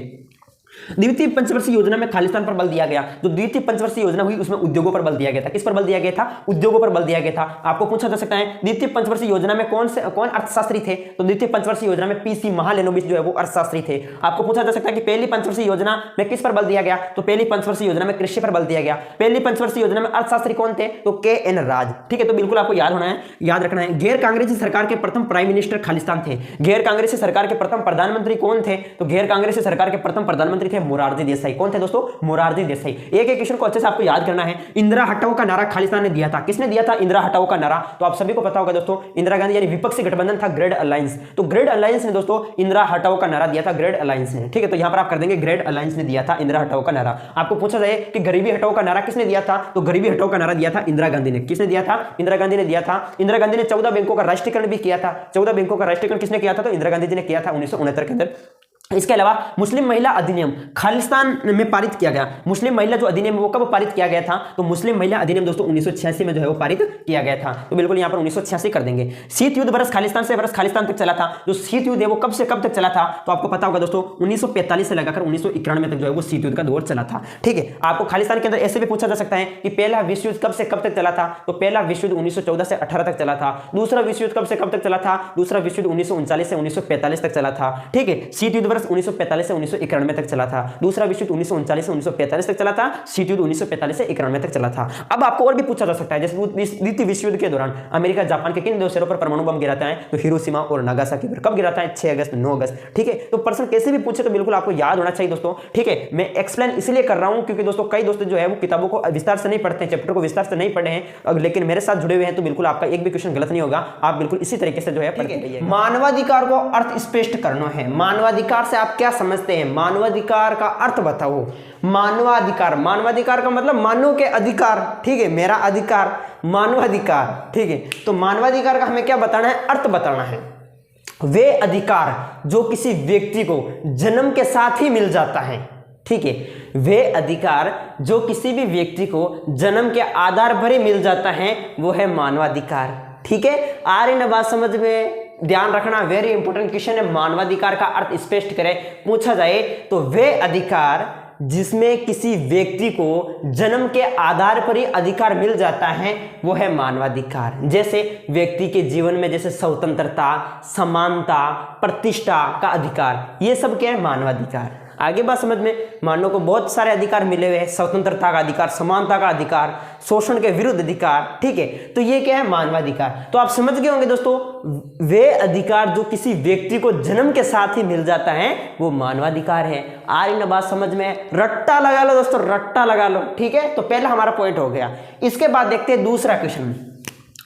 द्वितीय पंचवर्षीय योजना में खालिस्तान पर बल दिया गया। जो द्वितीय पंचवर्षीय योजना हुई उसमें उद्योगों पर बल दिया गया था। किस पर बल दिया गया था? उद्योगों पर बल दिया गया था। आपको पूछा जा सकता है द्वितीय पंचवर्षीय योजना में कौन अर्थशास्त्री थे? तो द्वितीय पंचवर्षीय योजना में पीसी महालेनोबिस जो है वो अर्थशास्त्री थे। आपको पूछा जा सकता है कि पहली पंचवर्षीय योजना में किस पर बल दिया गया? तो पहली पंचवर्षीय योजना में कृषि पर बल दिया गया। पहली पंचवर्षीय योजना में अर्थशास्त्री कौन थे? तो के.एन. राज, ठीक है। तो बिल्कुल आपको याद रखना है। गैर कांग्रेसी सरकार के प्रथम प्राइम मिनिस्टर खालिस्तान थे। गैर कांग्रेसी सरकार के प्रथम प्रधानमंत्री कौन थे? तो गैर कांग्रेसी सरकार के प्रथम प्रधानमंत्री थे मोरारजी देसाई। कौन थे दोस्तों? मोरारजी देसाई। एक क्वेश्चन को अच्छे से आपको याद करना है। इंदिरा हटाओ का नारा खालिस्तान ने दिया था। किसने दिया था इंदिरा हटाओ का नारा? तो आप सभी को पता होगा दोस्तों, इंदिरा गांधी यानी विपक्षी गठबंधन था ग्रेड अलायंस। तो ग्रेड अलायंस ने दोस्तों इंदिरा हटाओ का नारा दिया था, ग्रेड अलायंस ने, ठीक है। तो यहां पर आप कर देंगे ग्रेड अलायंस ने दिया था इंदिरा हटाओ का नारा। आपको पूछा जाए कि गरीबी हटाओ का नारा किसने दिया था? तो गरीबी हटाओ का नारा दिया था इंदिरा गांधी ने। किसने दिया था? इंदिरा गांधी ने दिया था। इंदिरा गांधी ने 14 बैंकों का राष्ट्रीयकरण भी किया था। 14 बैंकों का राष्ट्रीयकरण किसने किया था? तो इंदिरा गांधी जी ने किया था 1969 के अंदर। इसके अलावा मुस्लिम महिला अधिनियम खालिस्तान में पारित किया गया। मुस्लिम महिला जो अधिनियम वो कब पारित किया गया था? तो मुस्लिम महिला अधिनियम दोस्तों 1986 में जो है वो पारित किया गया था। तो बिल्कुल यहां पर 1986 कर देंगे। शीत युद्ध वर्ष खालिस्तान तक चला था। जो शीत युद्ध है वो कब से कब तक चला था? तो आपको पता होगा दोस्तों 1945 से लगाकर 1991 तक जो है वो शीत युद्ध का दौर चला था, ठीक है। आपको खालिस्तान के अंदर ऐसे भी पूछा जा सकता है कि पहला विश्व युद्ध कब से कब तक चला था? तो पहला विश्व युद्ध 1914 से 18 तक चला था। दूसरा विश्व युद्ध कब से कब तक चला था? दूसरा विश्व युद्ध 1939 से 1945 तक चला था, ठीक है। शीत युद्ध वर्ष 1945 से 1991 तक चला था। दूसरा विश्व युद्ध 1939 से 1945 तक चला था। शीत युद्ध 1945 से 91 तक चला था। अब आपको और भी पूछा जा सकता है, जैसे द्वितीय विश्व युद्ध के दौरान अमेरिका जापान के किन दो शहरों पर परमाणु बम गिराता है? तो हिरोशिमा और नागासाकी पर। कब गिराता है? 6 अगस्त 9 अगस्त, ठीक है। तो प्रश्न कैसे भी पूछे तो बिल्कुल आपको याद होना चाहिए दोस्तों, ठीक है। मैं एक्सप्लेन इसलिए कर रहा हूं क्योंकि दोस्तों कई दोस्त जो है वो किताबों को विस्तार से नहीं पढ़ते हैं, चैप्टर को विस्तार से नहीं पढ़े हैं, लेकिन मेरे साथ जुड़े हुए हैं, तो बिल्कुल आपका एक भी क्वेश्चन गलत नहीं होगा। आप बिल्कुल इसी तरीके से जो है पढ़ते रहिएगा। मानवाधिकार को अर्थ स्पष्ट करना है। मानवाधिकार से आप क्या समझते हैं? मानवाधिकार का अर्थ बताओ। मानवाधिकार का मतलब मानव के अधिकार, ठीक है। मेरा अधिकार मानवाधिकार, ठीक है। तो मानवाधिकार का हमें क्या बताना है? अर्थ बताना है। वे अधिकार जो किसी व्यक्ति को जन्म के साथ ही मिल जाता है, ठीक है। वे अधिकार जो किसी भी व्यक्ति को जन्म के आधार पर ही मिल जाता है वो है मानवाधिकार, ठीक है। आ रही ना बात समझ में? ध्यान रखना, वेरी इंपॉर्टेंट क्वेश्चन है। मानवाधिकार का अर्थ स्पष्ट करें, पूछा जाए तो वे अधिकार जिसमें किसी व्यक्ति को जन्म के आधार पर ही अधिकार मिल जाता है वो है मानवाधिकार। जैसे व्यक्ति के जीवन में जैसे स्वतंत्रता, समानता, प्रतिष्ठा का अधिकार, ये सब क्या है? मानवाधिकार। आगे बात समझ में, मानव को बहुत सारे अधिकार मिले हुए हैं, स्वतंत्रता का अधिकार, समानता का अधिकार, शोषण के विरुद्ध अधिकार, ठीक है। तो ये क्या है? मानवाधिकार। तो आप समझ गए होंगे दोस्तों, वे अधिकार जो किसी व्यक्ति को जन्म के साथ ही मिल जाता है वो मानवाधिकार है। आ रही ना बात समझ में? रट्टा लगा लो दोस्तों, रट्टा लगा लो, ठीक है। तो पहला हमारा पॉइंट हो गया। इसके बाद देखते हैं दूसरा क्वेश्चन।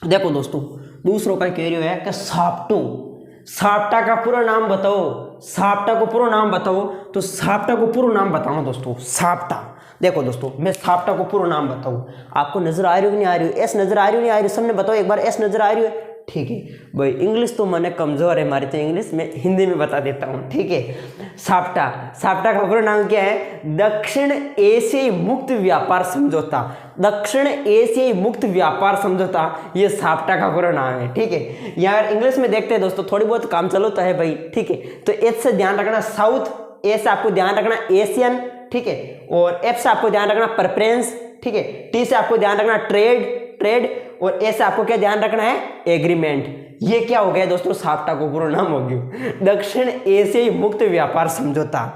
देखो दोस्तों, दूसरों का कह रही है कि साप्टो, साप्टा का पूरा नाम बताओ, साप्टा को पूरा नाम बताओ। तो साप्टा को पूरा नाम बताओ दोस्तों, साप्टा। देखो दोस्तों, मैं साप्टा को पूरा नाम बताऊं, आपको नजर आ रही हो कि नहीं आ रही हो? एस नजर आ रही हो नहीं आ रही हो? सबने बताओ एक बार, एस नजर आ रही है? ठीक है भाई, इंग्लिश तो मैंने कमजोर है हमारी, तो इंग्लिश में हिंदी में बता देता हूँ, ठीक है। साप्टा, साप्टा का पूरा नाम क्या है? दक्षिण एशियाई मुक्त व्यापार समझौता। दक्षिण एशियाई मुक्त व्यापार समझौता, ये साप्टा का पूरा नाम है, ठीक है। यार इंग्लिश में देखते हैं दोस्तों, थोड़ी बहुत काम चलो तो है भाई, ठीक है। तो एच से ध्यान रखना साउथ, ए से आपको ध्यान रखना एशियन, ठीक है। और एफ से आपको ध्यान रखना प्रेफरेंस, ठीक है। टी से आपको ध्यान रखना ट्रेड, और ए से आपको क्या ध्यान रखना है? एग्रीमेंट। ये क्या हो गया दोस्तों? साप्टा को पूरा नाम हो गया दक्षिण एशियाई मुक्त व्यापार समझौता,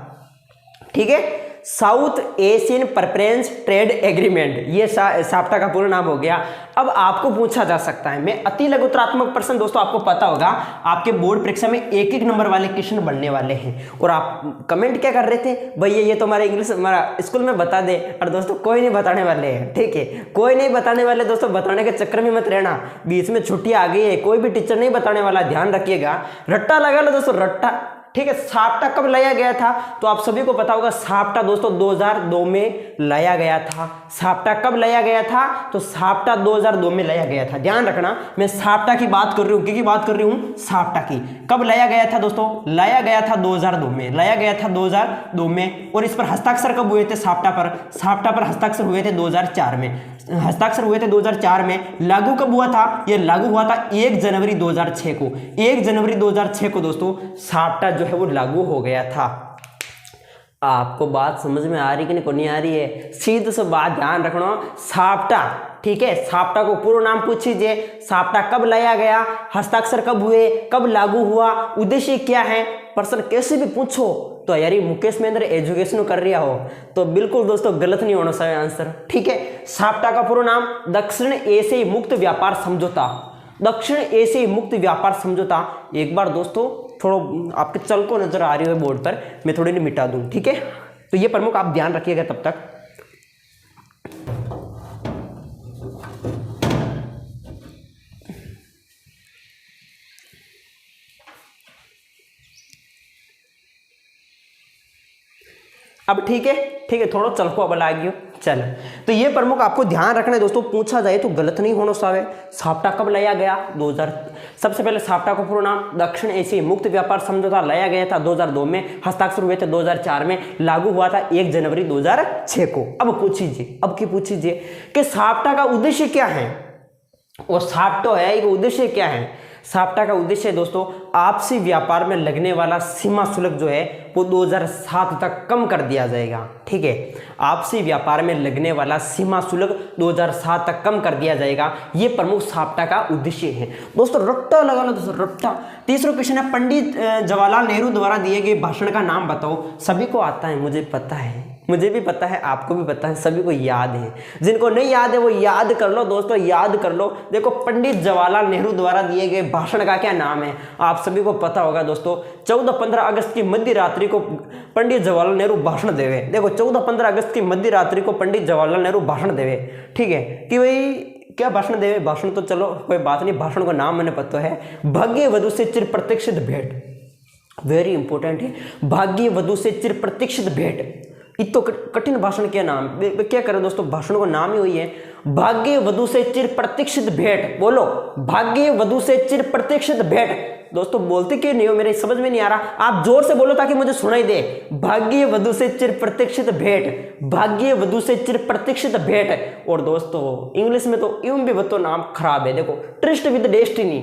ठीक है। South Asian preference trade agreement, ये साप्टा का पूरा नाम हो गया। अब आपको पूछा जा सकता है, मैं अति लघुत्रात्मक प्रश्न दोस्तों, आपको पता होगा आपके बोर्ड परीक्षा में एक एक नंबर वाले क्वेश्चन बनने वाले हैं। और आप कमेंट क्या कर रहे थे? भैया ये तो हमारा इंग्लिश हमारा स्कूल में बता दे। और दोस्तों कोई नहीं बताने वाले हैं, ठीक है, कोई नहीं बताने वाले दोस्तों। बताने के चक्कर में मत रहना, बीच में छुट्टी आ गई है, कोई भी टीचर नहीं बताने वाला, ध्यान रखिएगा। रट्टा लगा लो दोस्तों, रट्टा, ठीक है। साप्टा कब लाया गया था? तो आप सभी को पता होगा, साप्टा दोस्तों 2002 में लाया गया था। साप्टा कब लाया गया था? तो साप्टा 2002 में लाया गया था। ध्यान रखना, मैं साप्टा की बात कर रही हूँ, की बात कर रही हूँ साप्टा की। कब लाया गया था दोस्तों? लाया गया था 2002 में, लाया गया था 2002 में। और इस पर हस्ताक्षर कब हुए थे? साप्टा पर हस्ताक्षर हुए थे 2004 में, हस्ताक्षर हुए थे 2004 में। लागू कब हुआ था? ये लागू हुआ था 1 जनवरी 2006 को। 1 जनवरी 2006 को दोस्तों साप्टा जो है वो लागू हो गया था। आपको बात समझ में आ रही कि नहीं आ रही है? सीधी सी बात ध्यान रखना, साप्टा, ठीक है। साप्टा को पूरा नाम पूछ लीजिए। साप्टा कब लाया गया, हस्ताक्षर कब हुए, कब लागू हुआ, उद्देश्य क्या है? प्रश्न कैसे भी पूछो तो यार ये मुकेश महेंद्र एजुकेशन कर रहा हो तो बिल्कुल दोस्तों गलत नहीं होना चाहिए आंसर, ठीक है। साप्टा का पूरा नाम दक्षिण एशियाई मुक्त व्यापार समझौता, दक्षिण एशियाई मुक्त व्यापार समझौता। एक बार दोस्तों थोड़ा आपके चल को नजर आ रही है बोर्ड पर, मैं थोड़ी नहीं मिटा दूं, ठीक है। तो ये प्रमुख आप ध्यान रखिएगा तब तक। अब ठीक है, थोड़ा चल को अब ला गयो चल। तो ये प्रमुख आपको ध्यान रखना है दोस्तों, पूछा जाए तो गलत नहीं होना चाहिए। साप्टा कब लाया गया? 2000। सबसे पहले साप्टा का पूरा नाम दक्षिण एशियाई मुक्त व्यापार समझौता लाया गया था 2002 में, हस्ताक्षर हुए थे 2004 में, लागू हुआ था 1 जनवरी 2006 को। अब पूछिए कि साप्टा का उद्देश्य क्या है? और साप्टो है, एक उद्देश्य क्या है? साप्टा का उद्देश्य दोस्तों आपसी व्यापार में लगने वाला सीमा शुल्क जो है वो 2007 तक कम कर दिया जाएगा, ठीक है। आपसी व्यापार में लगने वाला सीमा शुल्क 2007 तक कम कर दिया जाएगा, ये प्रमुख साप्टा का उद्देश्य है दोस्तों। रट्टा लगा लो दोस्तों, रट्टा। तीसरा क्वेश्चन है, पंडित जवाहरलाल नेहरू द्वारा दिए गए भाषण का नाम बताओ। सभी को आता है, मुझे पता है, मुझे भी पता है, आपको भी पता है, सभी को याद है। जिनको नहीं याद है वो याद कर लो दोस्तों, याद कर लो। देखो पंडित जवाहरलाल नेहरू द्वारा दिए गए भाषण का क्या नाम है? आप सभी को पता होगा दोस्तों, 14-15 अगस्त की मध्य रात्रि को पंडित जवाहरलाल नेहरू भाषण देवे। देखो 14-15 अगस्त की मध्य रात्रि को पंडित जवाहरलाल नेहरू भाषण देवे, ठीक है। कि भाई क्या भाषण देवे? भाषण तो चलो कोई बात नहीं, भाषण का नाम मैंने पता है, भाग्य वधु से चिर प्रतीक्षित भेंट। वेरी इंपॉर्टेंट है, भाग्य वधु से चिर प्रतीक्षित भेंट। इतो कठिन भाषण क्या नाम, क्या करें दोस्तों, भाषण को नाम ही वही है, भाग्य वधु से चिर प्रतीक्षित भेंट। बोलो, भाग्य वधु से चिर प्रतीक्षित भेंट। दोस्तों बोलते क्यों नहीं हो, मेरे समझ में नहीं आ रहा, आप जोर से बोलो ताकि मुझे सुनाई दे। भाग्य वधु से चिर प्रतीक्षित भेंट, भाग्य वधु से चिर प्रतीक्षित भेंट। और दोस्तों इंग्लिश में तो यूं भी बतो नाम खराब है, देखो tourist with destiny,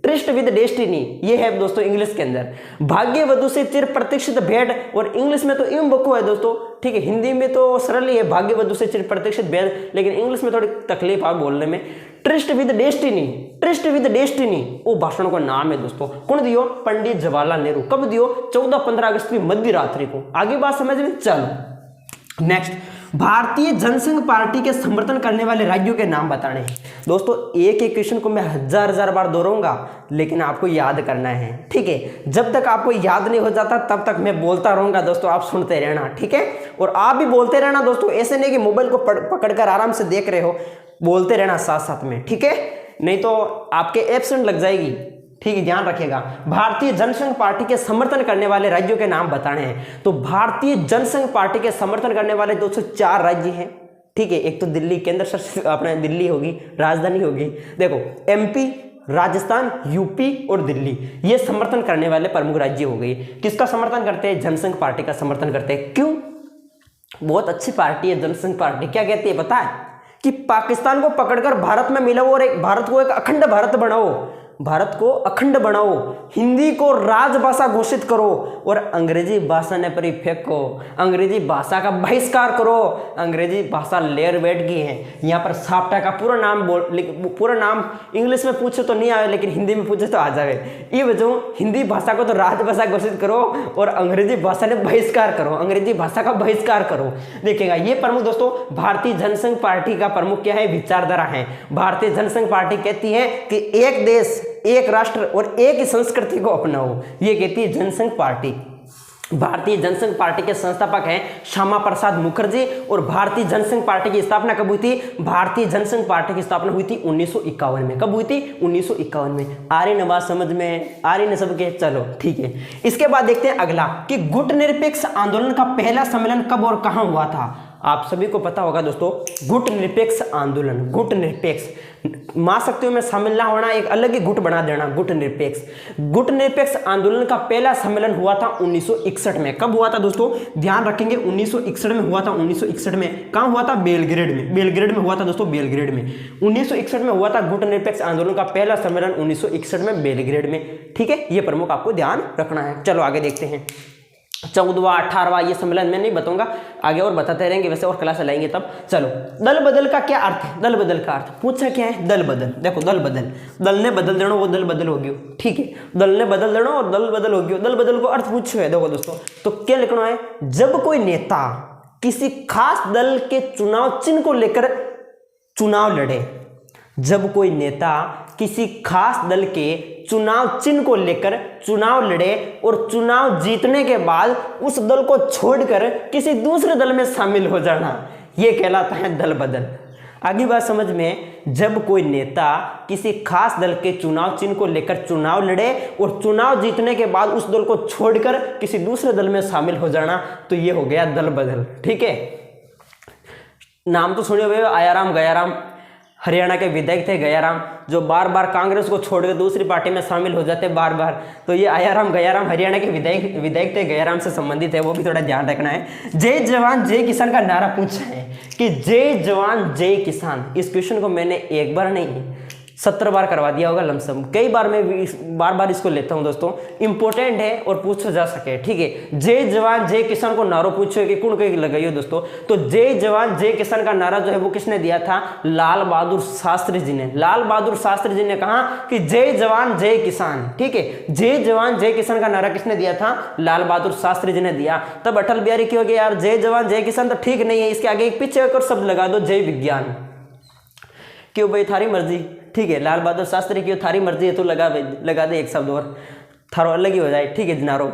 tourist with destiny, ये है दोस्तों इंग्लिश के अंदर। भाग्य वधु से चिर प्रतीक्षित भेंट, और इंग्लिश में तो इम बको है दोस्तों, ठीक है। हिंदी में तो सरल ही है भाग्य वधु से चिर प्रतीक्षित भेंट, लेकिन इंग्लिश में थोड़ी तकलीफ आ बोलने में। Tourist with destiny, tourist with destiny वो भाषण का नाम है दोस्तों। कौन दियो? पंडित जवाहरलाल नेहरू। कब दियो? 14-15 अगस्त की मध्य रात्रि को। आगे बात समझ में। चलो नेक्स्ट, भारतीय जनसंघ पार्टी के समर्थन करने वाले राज्यों के नाम बताने हैं दोस्तों। एक एक क्वेश्चन को मैं हजार बार दोहराऊंगा, लेकिन आपको याद करना है, ठीक है। जब तक आपको याद नहीं हो जाता तब तक मैं बोलता रहूंगा दोस्तों, आप सुनते रहना, ठीक है। और आप भी बोलते रहना दोस्तों, ऐसे नहीं कि मोबाइल को पकड़कर आराम से देख रहे हो, बोलते रहना साथ साथ में, ठीक है, नहीं तो आपके एब्सेंट लग जाएगी, ठीक है, ध्यान रखिएगा। भारतीय जनसंघ पार्टी के समर्थन करने वाले राज्यों के नाम बताने हैं। तो भारतीय जनसंघ पार्टी के समर्थन करने वाले 204 राज्य हैं, ठीक है। एक तो दिल्ली, केंद्र शासित अपने दिल्ली होगी, राजधानी होगी। देखो एमपी, राजस्थान, यूपी और दिल्ली, ये समर्थन करने वाले प्रमुख राज्य हो गए। किसका समर्थन करते हैं? जनसंघ पार्टी का समर्थन करते हैं। क्यों? बहुत अच्छी पार्टी है जनसंघ पार्टी। क्या कहती है पता है? कि पाकिस्तान को पकड़कर भारत में मिलाओ और एक भारत को एक अखंड भारत बनाओ, भारत को अखंड बनाओ, हिंदी को राजभाषा घोषित करो और अंग्रेजी भाषा ने पर फेंको, अंग्रेजी भाषा का बहिष्कार करो। अंग्रेजी भाषा लेयर बैठ गई है। यहाँ पर साप्टा का पूरा नाम पूरा नाम इंग्लिश में पूछे तो नहीं आए, लेकिन हिंदी में पूछे तो आ जाए। ये वजह, हिंदी भाषा को तो राजभाषा घोषित करो और अंग्रेजी भाषा ने बहिष्कार करो, अंग्रेजी भाषा का बहिष्कार करो। देखिएगा ये प्रमुख दोस्तों भारतीय जनसंघ पार्टी का प्रमुख क्या है? विचारधारा है। भारतीय जनसंघ पार्टी कहती है कि एक देश, एक राष्ट्र और एक ही संस्कृति को अपनाओ, ये कहती है जनसंघ पार्टी। भारतीय जनसंघ पार्टी के संस्थापक हैं श्यामा प्रसाद मुखर्जी। और भारतीय जनसंघ पार्टी की स्थापना कब हुई थी? भारतीय जनसंघ पार्टी की स्थापना हुई थी 1951 में। कब हुई थी? 1951 में। आ रही न बात समझ में? आ रही न सबके? चलो ठीक है। इसके बाद देखते हैं अगला कि गुट निरपेक्ष आंदोलन का पहला सम्मेलन कब और कहां हुआ था। आप सभी को पता होगा दोस्तों, गुट निरपेक्ष आंदोलन, गुट निरपेक्ष, महाशक्तियों में शामिल ना होना, एक अलग ही गुट बना देना, गुट निरपेक्ष। गुट निरपेक्ष आंदोलन का पहला सम्मेलन हुआ था 1961 में। कब हुआ था दोस्तों? ध्यान रखेंगे 1961 में हुआ था। 1961 में कहां हुआ था? बेलग्रेड में। बेलग्रेड में हुआ था दोस्तों, बेलग्रेड में 1961 में हुआ था गुट निरपेक्ष आंदोलन का पहला सम्मेलन 1961 में बेलग्रेड में, ठीक है। ये प्रमुख आपको ध्यान रखना है। चलो आगे देखते हैं। 14वां 18वां ये सम्मेलन मैं नहीं बताऊंगा, आगे और बताते रहेंगे, वैसे और क्लास लाएंगे तब। चलो दल बदल का क्या अर्थ है? दल बदल का अर्थ पूछा क्या है? दल बदल। देखो दल बदल, दल ने बदल देना वो दल बदल हो गयो, ठीक है। दल ने बदल देना और दल बदल हो गयो। दल बदल को अर्थ पूछो है, देखो दोस्तों तो क्या लिखना है? जब कोई नेता किसी खास दल के चुनाव चिन्ह को लेकर चुनाव लड़े, जब कोई नेता किसी खास दल के चुनाव चिन्ह को लेकर चुनाव लड़े और चुनाव जीतने के बाद उस दल को छोड़कर किसी दूसरे दल में शामिल हो जाना, यह कहलाता है दल बदल। आगे बात समझ में? जब कोई नेता किसी खास दल के चुनाव चिन्ह को लेकर चुनाव लड़े और चुनाव जीतने के बाद उस दल को छोड़कर किसी दूसरे दल में शामिल हो जाना, तो यह हो गया दल बदल, ठीक है। नाम तो सुने हुए आयाराम गयाराम, हरियाणा के विधायक थे गयाराम, जो बार बार कांग्रेस को छोड़कर दूसरी पार्टी में शामिल हो जाते बार बार। तो ये आयाराम गयाराम हरियाणा के विधायक थे, गयाराम से संबंधित है, वो भी थोड़ा ध्यान रखना है। जय जवान जय किसान का नारा पूछा है कि जय जवान जय किसान। इस क्वेश्चन को मैंने एक बार नहीं 70 बार करवा दिया होगा लमसम, कई बार मैं बार बार इसको लेता हूं दोस्तों, इंपॉर्टेंट है और पूछा जा सके, ठीक है। जय जवान जय किसान को नारो पूछो कि कौन कहीं लगाइयो दोस्तों, तो जय जवान जय किसान का नारा जो है वो किसने दिया था? लाल बहादुर शास्त्री जी ने। लाल बहादुर शास्त्री जी ने कहा कि जय जवान जय किसान, ठीक है। जय जवान जय किसान का नारा किसने दिया था? लाल बहादुर शास्त्री जी ने दिया। तब अटल बिहारी की हो गया यार जय जवान जय किसान तो ठीक नहीं है, इसके आगे एक पीछे एक और शब्द लगा दो, जय विज्ञान। क्यों भाई? थारी मर्जी, ठीक है। लाल बहादुर शास्त्री की थारी मर्जी है तो लगा दे एक शब्द और, थारो अलग ही हो जाए, ठीक है नारो।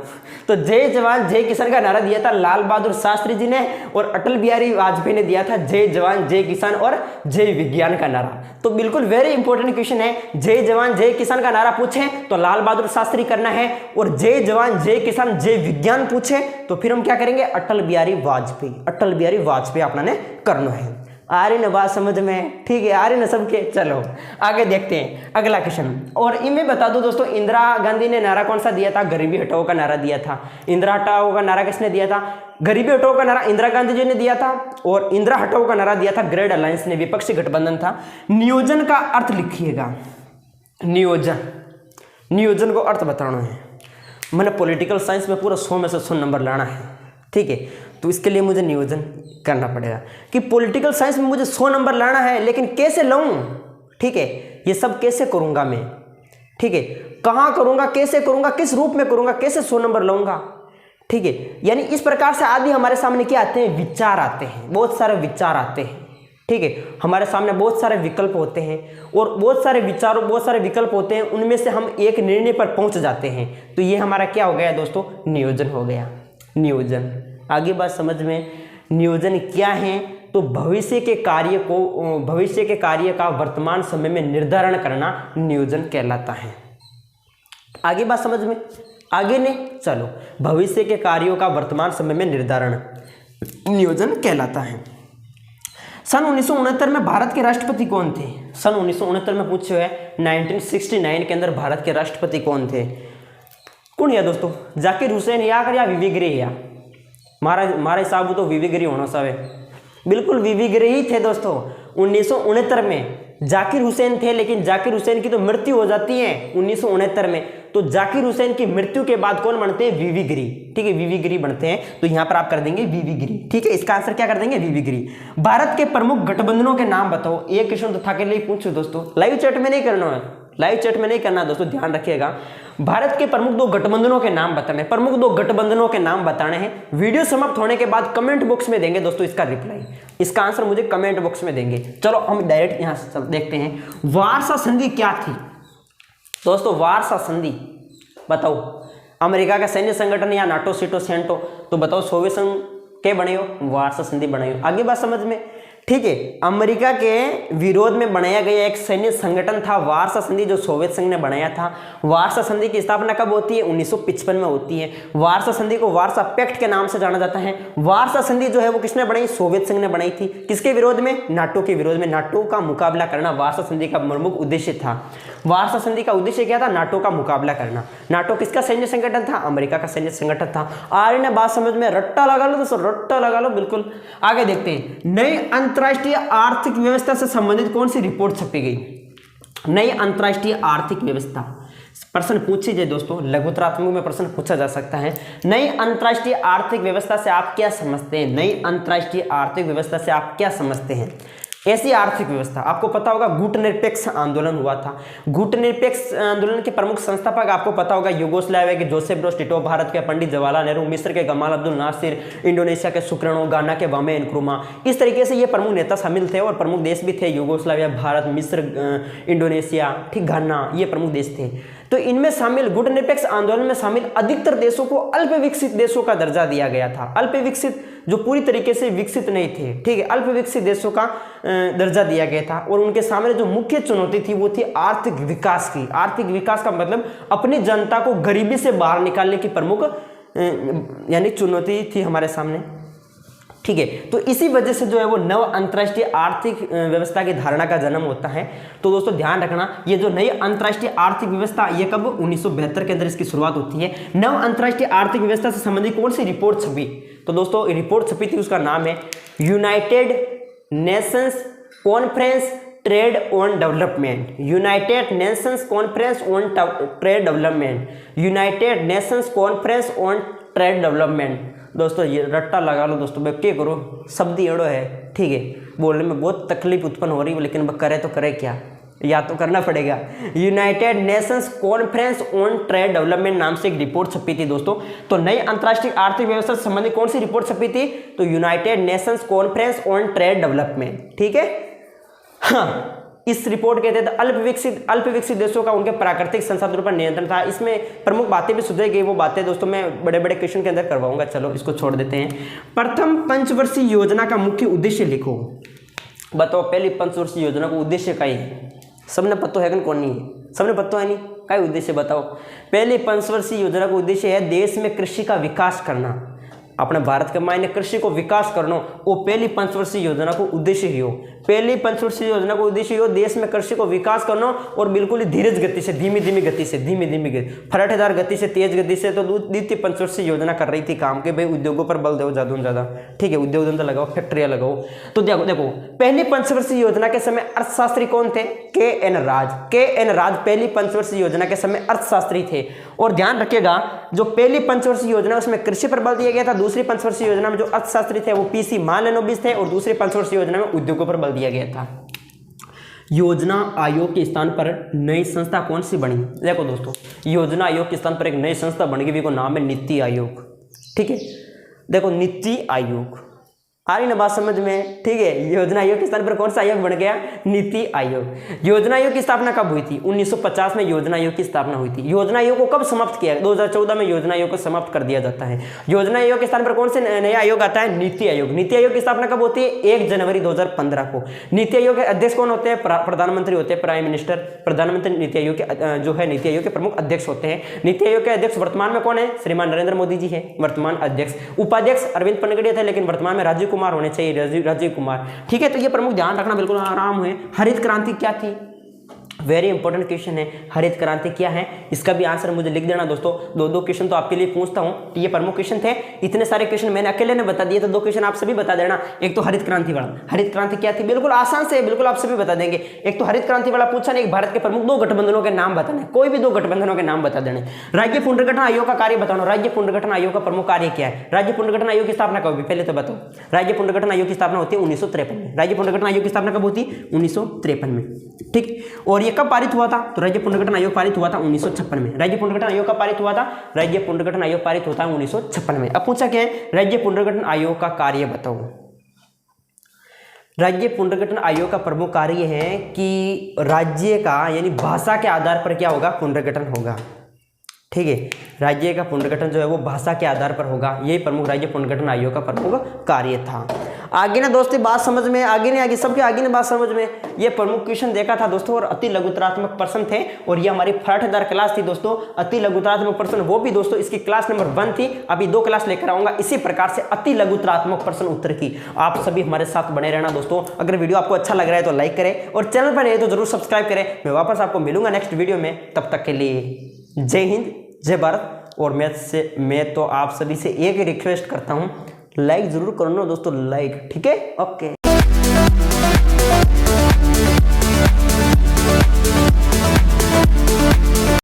तो जय जवान जय किसान का नारा दिया था लाल बहादुर शास्त्री जी ने, और अटल बिहारी वाजपेयी ने दिया था जय जवान जय किसान और जय विज्ञान का नारा। तो बिल्कुल वेरी इंपॉर्टेंट क्वेश्चन है। जय जवान जय किसान का नारा पूछे तो लाल बहादुर शास्त्री करना है, और जय जवान जय किसान जय विज्ञान पूछे तो फिर हम क्या करेंगे? अटल बिहारी वाजपेयी, अटल बिहारी वाजपेयी अपना ने करना है। आ रही न बात समझ में? ठीक है, आ रही न सबके? चलो आगे देखते हैं अगला क्वेश्चन। और इनमें बता दो दोस्तों, इंदिरा गांधी ने नारा कौन सा दिया था? गरीबी हटाओ का नारा दिया था। इंदिरा हटाओ का नारा किसने दिया था? गरीबी हटाओ का नारा इंदिरा गांधी जी ने दिया था, और इंदिरा हटाओ का नारा दिया था ग्रेड अलायंस ने, विपक्षी गठबंधन था। नियोजन का अर्थ लिखिएगा, नियोजन। नियोजन को अर्थ बताना है, मैंने पॉलिटिकल साइंस में पूरा 100 में से 100 नंबर लाना है, ठीक है। तो इसके लिए मुझे नियोजन करना पड़ेगा कि पॉलिटिकल साइंस में मुझे 100 नंबर लाना है, लेकिन कैसे लाऊं, ठीक है, ये सब कैसे करूंगा मैं, ठीक है, कहाँ करूंगा, कैसे करूंगा, किस रूप में करूंगा, कैसे 100 नंबर लाऊंगा, ठीक है। यानी इस प्रकार से आदि हमारे सामने क्या आते हैं, विचार आते हैं, बहुत सारे विचार आते हैं, ठीक है। हमारे सामने बहुत सारे विकल्प होते हैं और बहुत सारे विचार, बहुत सारे विकल्प होते हैं, उनमें से हम एक निर्णय पर पहुंच जाते हैं। तो ये हमारा क्या हो गया दोस्तों, नियोजन हो गया। नियोजन, आगे बात समझ में, नियोजन क्या है, तो भविष्य के कार्य का वर्तमान समय में निर्धारण करना नियोजन कहलाता है। आगे बात समझ में, आगे ने चलो, भविष्य के कार्यों का वर्तमान समय में निर्धारण नियोजन कहलाता है। सन 1969 में भारत के राष्ट्रपति कौन थे? सन 1969 में पूछे हुए 1969 के अंदर भारत के राष्ट्रपति कौन थे? कौन है दोस्तों, जाकिर हुसैन या वीवी गिरी या? मारा हिसाब तो वीवी गिरी होना सावे, बिल्कुल वीवी गिरी ही थे दोस्तों। 1969 में जाकिर हुसैन थे, लेकिन जाकिर हुसैन की तो मृत्यु हो जाती है 1969 में। तो जाकिर हुसैन की मृत्यु के बाद कौन बनते हैं, वीवी गिरी, ठीक है, वीवी गिरी बनते हैं। तो यहां पर आप कर देंगे वीवी गिरी, ठीक है, इसका आंसर क्या कर देंगे, वीवी गिरी। भारत के प्रमुख गठबंधनों के नाम बताओ। एक क्वेश्चन तो था के लिए पूछो दोस्तों, लाइव चैट में नहीं करना है, लाइव चैट में नहीं करना दोस्तों, ध्यान रखिएगा। भारत के प्रमुख 2 गठबंधनों के नाम बताने, प्रमुख 2 गठबंधनों के नाम बताने हैं। वीडियो समाप्त होने के बाद कमेंट बॉक्स में देंगे दोस्तों इसका रिप्लाई, इसका आंसर मुझे कमेंट बॉक्स में देंगे। चलो हम डायरेक्ट यहां से देखते हैं, वारसा संधि क्या थी दोस्तों? वारसा संधि बताओ, अमेरिका का सैन्य संगठन या नाटो सीटो सेंटो, तो बताओ सोवियत संघ के बने हो, वारसा संधि बनाई हो। आगे बात समझ में, ठीक है, अमेरिका के विरोध में बनाया गया एक सैन्य संगठन था वारसा संधि, जो सोवियत संघ ने बनाया था। वारसा संधि की स्थापना कब होती है, 1955 में होती है। वारसा संधि को वारसा पैक्ट के नाम से जाना जाता है। वारसा संधि जो है वो किसने बनाई, सोवियत संघ ने बनाई थी। किसके विरोध में, नाटो के विरोध में। नाटो का मुकाबला करना वारसा संधि का प्रमुख उद्देश्य था। वारसा संधि का उद्देश्य क्या था, नाटो का मुकाबला करना। नाटो किसका सैन्य संगठन था, अमेरिका का सैन्य संगठन था। आ रही ना बात समझ में, रट्टा लगा लो दोस्तों, रट्टा लगा लो बिल्कुल। आगे देखते हैं, नई अंतरराष्ट्रीय आर्थिक व्यवस्था से संबंधित कौन सी रिपोर्ट छपी गई? नई अंतरराष्ट्रीय आर्थिक व्यवस्था, प्रश्न पूछे जाए दोस्तों, लघुतरात्मक में प्रश्न पूछा जा सकता है। नई अंतरराष्ट्रीय आर्थिक व्यवस्था से आप क्या समझते हैं? नई अंतरराष्ट्रीय आर्थिक व्यवस्था से आप क्या समझते हैं? ऐसी आर्थिक व्यवस्था, आपको पता होगा गुटनिरपेक्ष आंदोलन हुआ था। गुटनिरपेक्ष आंदोलन के प्रमुख संस्थापक आपको पता होगा यूगोस्लाविया के जोसेफ ब्रोज टिटो, भारत के पंडित जवाहरलाल नेहरू, मिस्र के गमाल अब्दुल नासिर, इंडोनेशिया के सुकर्णो, गाना के वामे नक्रुमा। इस तरीके से ये प्रमुख नेता शामिल थे और प्रमुख देश भी थे, यूगोस्लाविया, भारत, मिस्र, इंडोनेशिया, ठीक, घाना, ये प्रमुख देश थे। तो इनमें शामिल गुटनिरपेक्ष आंदोलन में शामिल अधिकतर देशों को अल्प विकसित देशों का दर्जा दिया गया था। अल्प विकसित, जो पूरी तरीके से विकसित नहीं थे, ठीक है, अल्प विकसित देशों का दर्जा दिया गया था। और उनके सामने जो मुख्य चुनौती थी वो थी आर्थिक विकास की। आर्थिक विकास का मतलब अपनी जनता को गरीबी से बाहर निकालने की प्रमुख यानी चुनौती थी हमारे सामने, ठीक है। तो इसी वजह से जो है वो नव अंतर्राष्ट्रीय आर्थिक व्यवस्था की धारणा का जन्म होता है। तो दोस्तों ध्यान रखना, ये जो नई अंतर्राष्ट्रीय आर्थिक व्यवस्था, ये कब 1972 के अंदर इसकी शुरुआत होती है। नव अंतर्राष्ट्रीय आर्थिक व्यवस्था से संबंधित कौन सी रिपोर्ट छपी? तो दोस्तों रिपोर्ट छपी थी, उसका नाम है United Nations conference trade on development. United Nations conference on trade development, United Nations conference on trade development. दोस्तों ये रट्टा लगा लो दोस्तों, मैं क्या करूँ, शब्द एड़ो है, ठीक है, बोलने में बहुत तकलीफ उत्पन्न हो रही है, लेकिन करे तो करे क्या, या तो करना पड़ेगा। United Nations conference on trade development नाम से एक रिपोर्ट छपी थी दोस्तों। तो नई अंतर्राष्ट्रीय आर्थिक व्यवस्था से संबंधित कौन सी रिपोर्ट छपी थी? तो United Nations conference on trade development, ठीक है। हाँ, इस रिपोर्ट के तहत अल्प विकसित देशों का उनके प्राकृतिक संसाधनों पर नियंत्रण था। इसमें प्रमुख बातें भी सुझाई गई, वो बातें दोस्तों मैं बड़े बड़े क्वेश्चन के अंदर करवाऊंगा, चलो इसको छोड़ देते हैं। प्रथम पंचवर्षीय योजना का मुख्य उद्देश्य लिखो। बताओ पहली पंचवर्षीय योजना का उद्देश्य क्या है? सबने पता है कि कौन नहीं है? सबने पता है नहीं, क्या उद्देश्य बताओ? पहली पंचवर्षीय योजना का उद्देश्य है देश में कृषि का विकास करना। अपने भारत के मायने कृषि को विकास करना वो पहली पंचवर्षीय योजना को उद्देश्य ही हो। पहली पंचवर्षीय योजना को उद्देश्य हो देश में कृषि को विकास करना और बिल्कुल ही धीरज गति से, धीमी धीमी गति से, फराटेदार गति से, तेज गति से। तो द्वितीय पंचवर्षीय योजना कर रही थी काम के भाई उद्योगों पर बल दो ज्यादा से ज्यादा, ठीक है, उद्योग धंधा लगाओ, फैक्ट्रियां लगाओ। तो देखो पहली पंचवर्षीय योजना के समय अर्थशास्त्री कौन थे? के.एन. राज पहली पंचवर्षीय योजना के समय अर्थशास्त्री थे। और ध्यान रखिएगा जो पहली पंचवर्षीय योजना उसमें कृषि पर बल दिया गया था, दूसरी पंचवर्षीय योजना में जो अर्थशास्त्री थे वो पीसी मालनोबिस थे और दूसरी पंचवर्षीय योजना में उद्योगों पर बल दिया गया था। योजना आयोग के स्थान पर नई संस्था कौन सी बनी? देखो दोस्तों योजना आयोग के स्थान पर एक नई संस्था बन गई, नाम है नीति आयोग, ठीक है। देखो नीति आयोग आ रही ना बात समझ में, ठीक है। योजना आयोग के स्थान पर कौन सा आयोग बन गया? नीति आयोग। योजना आयोग की स्थापना कब हुई थी? 1950 में योजना आयोग की स्थापना हुई थी। योजना आयोग को कब समाप्त किया? 2014 में योजना आयोग को समाप्त कर दिया जाता है। योजना आयोग के स्थान पर कौन से नया आयोग आता है? नीति आयोग। नीति आयोग की स्थापना कब होती है? 1 जनवरी 2015 को। नीति आयोग के अध्यक्ष कौन होते हैं? प्रधानमंत्री होते हैं, प्राइम मिनिस्टर। प्रधानमंत्री नीति आयोग के जो है नीति आयोग के प्रमुख अध्यक्ष होते हैं। नीति आयोग के अध्यक्ष वर्तमान में कौन है? श्रीमान नरेंद्र मोदी जी है वर्तमान अध्यक्ष। उपाध्यक्ष अरविंद पनगड़िया थे, लेकिन वर्तमान में राजीव कुमार होने चाहिए, राजीव कुमार, ठीक है। तो ये प्रमुख ध्यान रखना बिल्कुल आराम है। हरित क्रांति क्या थी? वेरी इंपॉर्टेंट क्वेश्चन है। हरित क्रांति क्या है इसका भी आंसर मुझे लिख देना दोस्तों। दो क्वेश्चन तो आपके लिए पूछता हूं, ये प्रमुख क्वेश्चन थे। इतने सारे क्वेश्चन मैंने अकेले ने बता दिए, तो 2 क्वेश्चन आप सभी बता देना। एक तो हरित क्रांति वाला, हरित क्रांति क्या थी? बिल्कुल आसान से, बिल्कुल आप सभी बता देंगे। एक तो हरित क्रांति वाला पूछा नहीं, भारत के प्रमुख 2 गठबंधनों के नाम बताने, कोई भी 2 गठबंधनों के नाम बता देने। राज्य पुनर्गठन आयोग का कार्य बताना। राज्य पुनर्गठन आयोग का प्रमुख कार्य क्या है? राज्य पुनर्गठन आयोग की स्थापना कब हुई? पहले तो बताओ। राज्य पुनर्गठन आयोग की स्थापना होती है 1953 में। राज्य पुनर्गठन आयोग की स्थापना कब होती है? 1953 में, ठीक। और ये कब पारित हुआ था? तो राज्य पुनर्गठन आयोग पारित हुआ था 1956 में। राज्य पुनर्गठन आयोग का पारित हुआ था? राज्य पुनर्गठन आयोग पारित होता है 1956 में। अब पूछा क्या है? राज्य पुनर्गठन आयोग का कार्य बताओ। राज्य पुनर्गठन आयोग का प्रमुख कार्य है कि राज्य का यानी भाषा के आधार पर क्या होगा? पुनर्गठन होगा, ठीक है। राज्य का पुनर्गठन जो है वो भाषा के आधार पर होगा। यही प्रमुख राज्य पुनर्गठन आयोग का प्रमुख कार्य था। आगे ना दोस्तों बात समझ में, आगे नहीं आगे सबके आगे ना बात समझ में। ये प्रमुख क्वेश्चन देखा था दोस्तों और अति लघुतरात्मक प्रश्न थे। और ये हमारी 60,000 क्लास थी दोस्तों, अति लघुतरात्मक प्रश्न। वो भी दोस्तों इसकी क्लास नंबर 1 थी, अभी 2 क्लास लेकर आऊंगा इसी प्रकार से अति लघुतरात्मक प्रश्न उत्तर की। आप सभी हमारे साथ बने रहना दोस्तों। अगर वीडियो आपको अच्छा लग रहा है तो लाइक करें और चैनल पर नए तो जरूर सब्सक्राइब करें। मैं वापस आपको मिलूंगा नेक्स्ट वीडियो में, तब तक के लिए जय हिंद जय भारत। और मैं तो आप सभी से एक ही रिक्वेस्ट करता हूं, लाइक जरूर करना दोस्तों, लाइक, ठीक है, ओके।